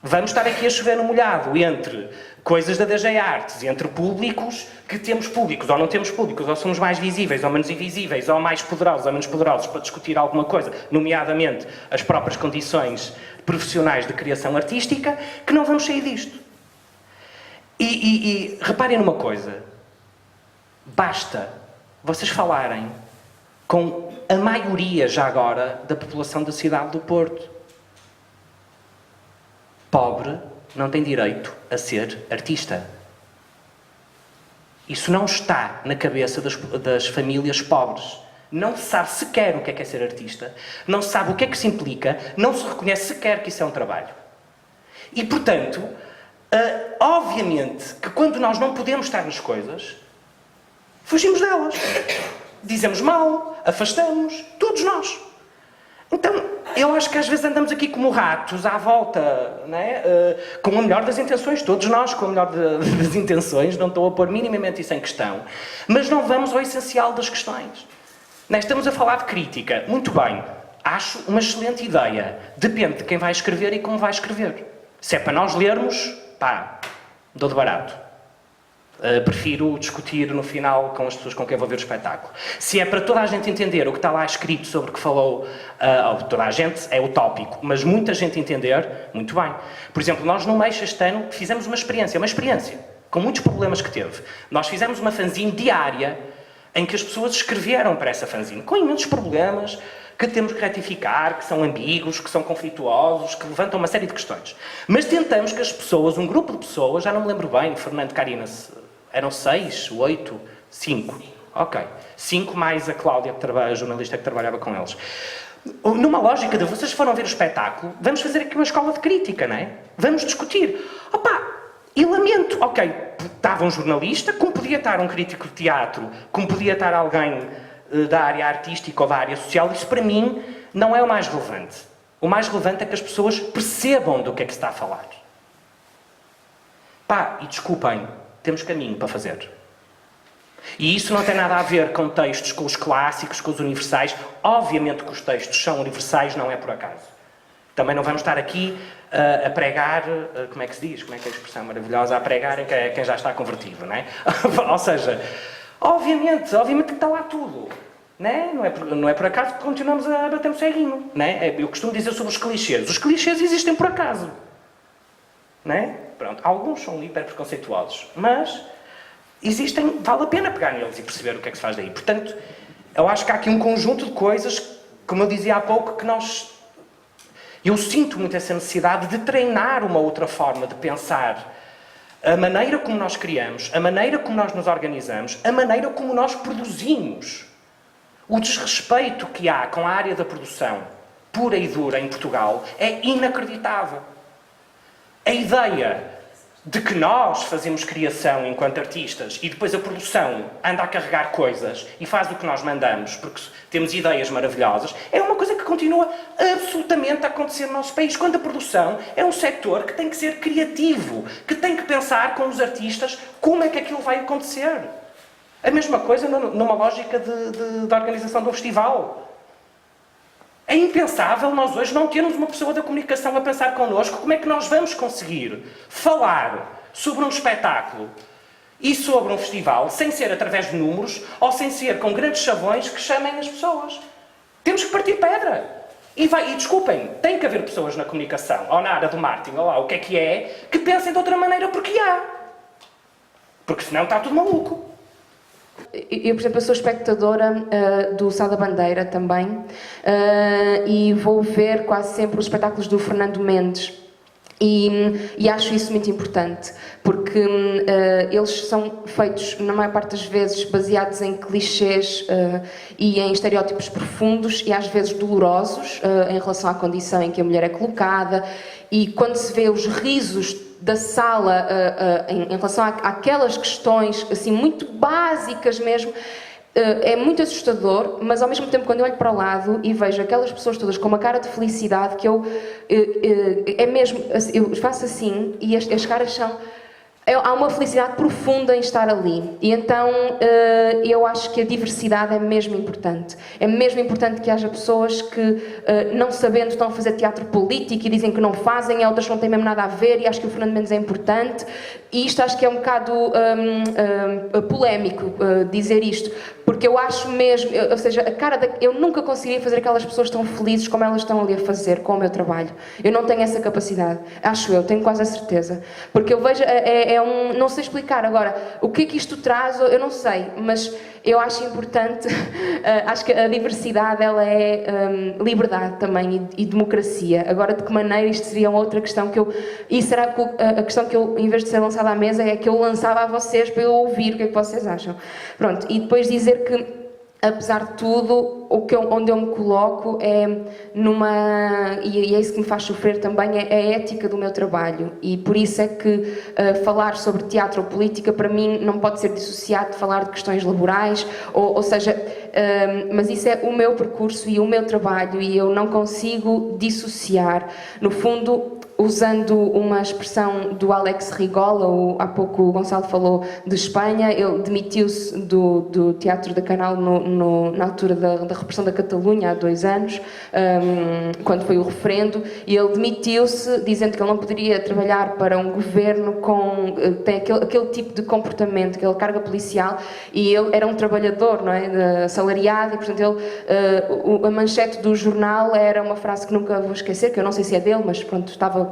vamos estar aqui a chover no molhado entre coisas da DG Artes e entre públicos que temos públicos ou não temos públicos, ou somos mais visíveis ou menos invisíveis, ou mais poderosos ou menos poderosos para discutir alguma coisa, nomeadamente as próprias condições profissionais de criação artística, que não vamos sair disto. E reparem numa coisa, basta vocês falarem com a maioria já agora da população da cidade do Porto. Pobre não tem direito a ser artista. Isso não está na cabeça das famílias pobres. Não se sabe sequer o que é ser artista, não se sabe o que é que isso implica, não se reconhece sequer que isso é um trabalho. E, portanto, obviamente que quando nós não podemos estar nas coisas, fugimos delas. Dizemos mal, afastamos, todos nós. Então, eu acho que às vezes andamos aqui como ratos à volta, não é? Com a melhor das intenções, todos nós com a melhor das intenções, não estou a pôr minimamente isso em questão, mas não vamos ao essencial das questões. Não é? Estamos a falar de crítica, muito bem, acho uma excelente ideia, depende de quem vai escrever e como vai escrever. Se é para nós lermos, pá, dou de barato. Prefiro discutir no final com as pessoas com quem vou ver o espetáculo. Se é para toda a gente entender o que está lá escrito sobre o que falou, toda a gente é utópico, mas muita gente entender, muito bem. Por exemplo, nós no Meixo este ano fizemos uma experiência, com muitos problemas que teve. Nós fizemos uma fanzine diária em que as pessoas escreveram para essa fanzine, com imensos problemas que temos que retificar, que são ambíguos, que são conflituosos, que levantam uma série de questões. Mas tentamos que as pessoas, um grupo de pessoas, já não me lembro bem, Fernando Carinas, eram 6, 8, 5. Ok. 5 mais a Cláudia, a jornalista que trabalhava com eles. Numa lógica de vocês foram ver o espetáculo, vamos fazer aqui uma escola de crítica, não é? Vamos discutir. Opa, e lamento, ok, estava um jornalista, como podia estar um crítico de teatro, como podia estar alguém da área artística ou da área social, isso para mim não é o mais relevante. O mais relevante é que as pessoas percebam do que é que se está a falar. Pá, e desculpem, temos caminho para fazer. E isso não tem nada a ver com textos, com os clássicos, com os universais. Obviamente que os textos são universais, não é por acaso. Também não vamos estar aqui a pregar, como é que se diz? Como é que é a expressão maravilhosa? A pregar em quem já está convertido, não é? Ou seja, obviamente que está lá tudo. Não é por acaso que continuamos a bater no ceguinho. Não é? Eu costumo dizer sobre os clichês. Os clichês existem por acaso. Não é? Pronto, alguns são hiper preconceituosos, mas existem, vale a pena pegar neles e perceber o que é que se faz daí. Portanto, eu acho que há aqui um conjunto de coisas, como eu dizia há pouco, que eu sinto muito essa necessidade de treinar uma outra forma de pensar a maneira como nós criamos, a maneira como nós nos organizamos, a maneira como nós produzimos. O desrespeito que há com a área da produção pura e dura em Portugal é inacreditável. A ideia de que nós fazemos criação enquanto artistas e depois a produção anda a carregar coisas e faz o que nós mandamos porque temos ideias maravilhosas, é uma coisa que continua absolutamente a acontecer no nosso país, quando a produção é um setor que tem que ser criativo, que tem que pensar com os artistas como é que aquilo vai acontecer. A mesma coisa numa lógica de organização de um festival. É impensável nós hoje não termos uma pessoa da comunicação a pensar connosco como é que nós vamos conseguir falar sobre um espetáculo e sobre um festival sem ser através de números ou sem ser com grandes chavões que chamem as pessoas. Temos que partir pedra. E desculpem, tem que haver pessoas na comunicação ou na área do marketing ou lá o que é, que pensem de outra maneira porque há. Porque senão está tudo maluco. Eu, por exemplo, eu sou espectadora do Sá da Bandeira também e vou ver quase sempre os espetáculos do Fernando Mendes e acho isso muito importante porque eles são feitos, na maior parte das vezes, baseados em clichês e em estereótipos profundos e às vezes dolorosos em relação à condição em que a mulher é colocada, e quando se vê os risos da sala em relação àquelas questões assim muito básicas mesmo, é muito assustador, mas ao mesmo tempo quando eu olho para o lado e vejo aquelas pessoas todas com uma cara de felicidade que é mesmo, eu faço assim e as caras são... Há uma felicidade profunda em estar ali e então eu acho que a diversidade é mesmo importante. É mesmo importante que haja pessoas que, não sabendo, estão a fazer teatro político e dizem que não fazem, e outras que não têm mesmo nada a ver, e acho que o Fernando Mendes é importante. E isto acho que é um bocado polémico dizer isto, porque eu acho mesmo, ou seja, eu nunca conseguiria fazer aquelas pessoas tão felizes como elas estão ali a fazer com o meu trabalho. Eu não tenho essa capacidade, acho eu, tenho quase a certeza. Porque eu vejo, não sei explicar agora, o que é que isto traz, eu não sei, mas eu acho importante, acho que a diversidade ela é liberdade também e democracia. Agora, de que maneira isto seria outra questão e será que a questão que eu, em vez de ser lançada à mesa, é que eu lançava a vocês para eu ouvir o que é que vocês acham. Pronto, e depois dizer que, apesar de tudo, onde eu me coloco é e é isso que me faz sofrer também, é a ética do meu trabalho, e por isso é que falar sobre teatro ou política para mim não pode ser dissociado de falar de questões laborais, ou seja, mas isso é o meu percurso e o meu trabalho e eu não consigo dissociar. No fundo, usando uma expressão do Alex Rigola, há pouco o Gonçalo falou de Espanha, ele demitiu-se do Teatro da Canal na altura da repressão da Catalunha, há 2 anos, quando foi o referendo, e ele demitiu-se dizendo que ele não poderia trabalhar para um governo tem aquele tipo de comportamento, aquela carga policial, e ele era um trabalhador, não é, assalariado, e portanto a manchete do jornal era uma frase que nunca vou esquecer, que eu não sei se é dele, mas pronto, estava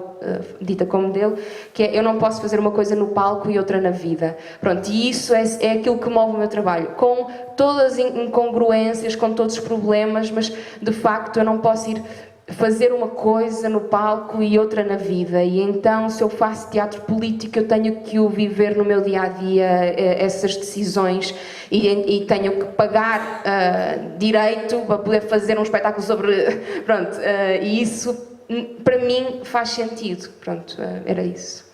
dita como dele, que é: eu não posso fazer uma coisa no palco e outra na vida. Pronto, e isso é aquilo que move o meu trabalho, com todas as incongruências, com todos os problemas, mas de facto eu não posso ir fazer uma coisa no palco e outra na vida, e então se eu faço teatro político eu tenho que o viver no meu dia-a-dia, essas decisões, e tenho que pagar direito para poder fazer um espetáculo sobre... Pronto, e isso para mim faz sentido. Pronto, era isso.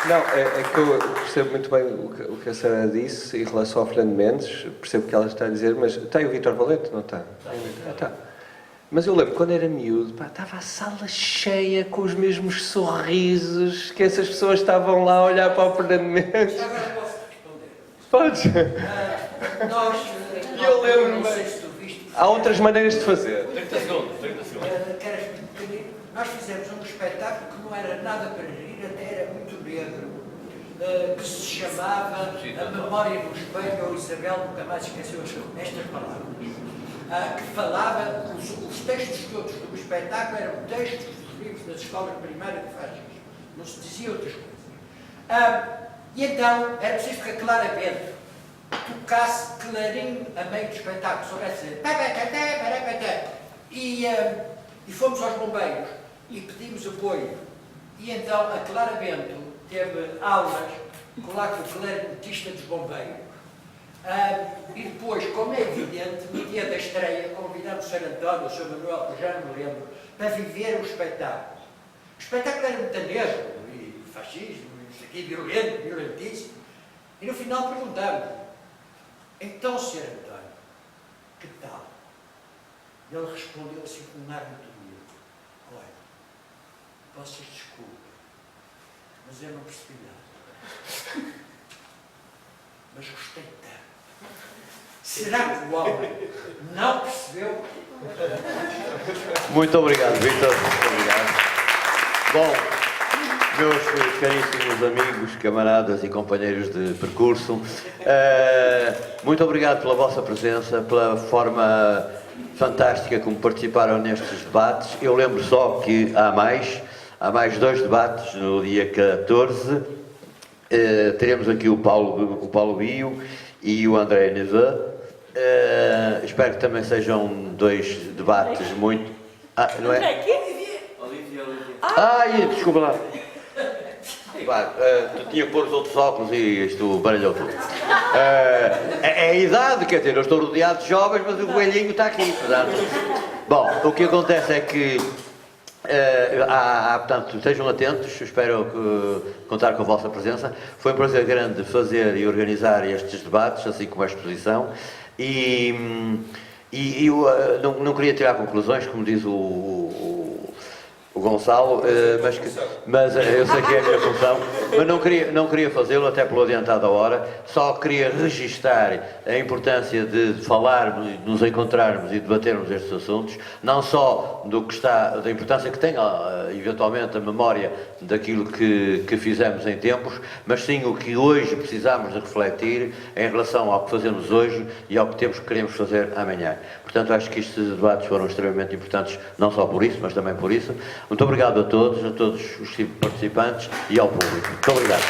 Não, é que eu percebo muito bem o que a Sara disse em relação ao Fernando Mendes, percebo o que ela está a dizer, mas tem o Vítor Valente, não está? Está. Mas eu lembro, quando era miúdo, estava a sala cheia, com os mesmos sorrisos, que essas pessoas estavam lá a olhar para o Fernando Mendes. Agora posso responder. Podes? E eu lembro-me. Não sei se tu viste. Há outras maneiras de fazer. 30 segundos. Nós fizemos um espetáculo que não era nada para rir, até era muito negro. que se chamava A Memória no Espelho, ou Isabel nunca mais esqueceu estas palavras, que falava, os textos todos do espetáculo eram textos dos livros das escolas primárias de fascismo, não se dizia outras coisas. E então era preciso que a Clara Bento tocasse clarinho a meio do espetáculo, soubesse dizer e fomos aos bombeiros e pedimos apoio. E então a Clara Bento teve aulas lá com o clarinetista dos bombeiros. E depois, como é evidente, no dia da estreia convidamos o Sr. António, o Sr. Manuel, que já não me lembro, para viver o espetáculo. O espetáculo era montanesco, e fascismo, e não sei o quê, violento, violentíssimo. E no final perguntamos, então, Sr. António, que tal? E ele respondeu assim com um ar muito humilde, olha, vocês desculpem, mas eu não percebi nada. Mas gostei tanto. Será que o homem não percebeu? Muito obrigado, Vítor. Muito obrigado. Bom, meus caríssimos amigos, camaradas e companheiros de percurso, muito obrigado pela vossa presença, pela forma fantástica como participaram nestes debates. Eu lembro só que há mais 2 debates no dia 14. Teremos aqui o Paulo Bio e o André Neveu. Espero que também sejam 2 debates muito... não é? Olivia. Ai, desculpa lá. Tu tinha que pôr os outros óculos e isto baralhou tudo. É a idade, quer dizer, eu estou rodeado de jovens, mas o velhinho está aqui, portanto. Bom, o que acontece é que portanto, estejam atentos, espero contar com a vossa presença. Foi um prazer grande fazer e organizar estes debates, assim como a exposição, e eu não queria tirar conclusões, como diz o Gonçalo, mas eu sei que é a minha função, mas não queria fazê-lo, até pelo adiantado da hora. Só queria registar a importância de falarmos, de nos encontrarmos e debatermos estes assuntos, não só da importância que tem, eventualmente, a memória daquilo que fizemos em tempos, mas sim o que hoje precisamos de refletir em relação ao que fazemos hoje e ao que queremos fazer amanhã. Portanto, acho que estes debates foram extremamente importantes, não só por isso, mas também por isso. Muito obrigado a todos os participantes e ao público. Muito obrigado.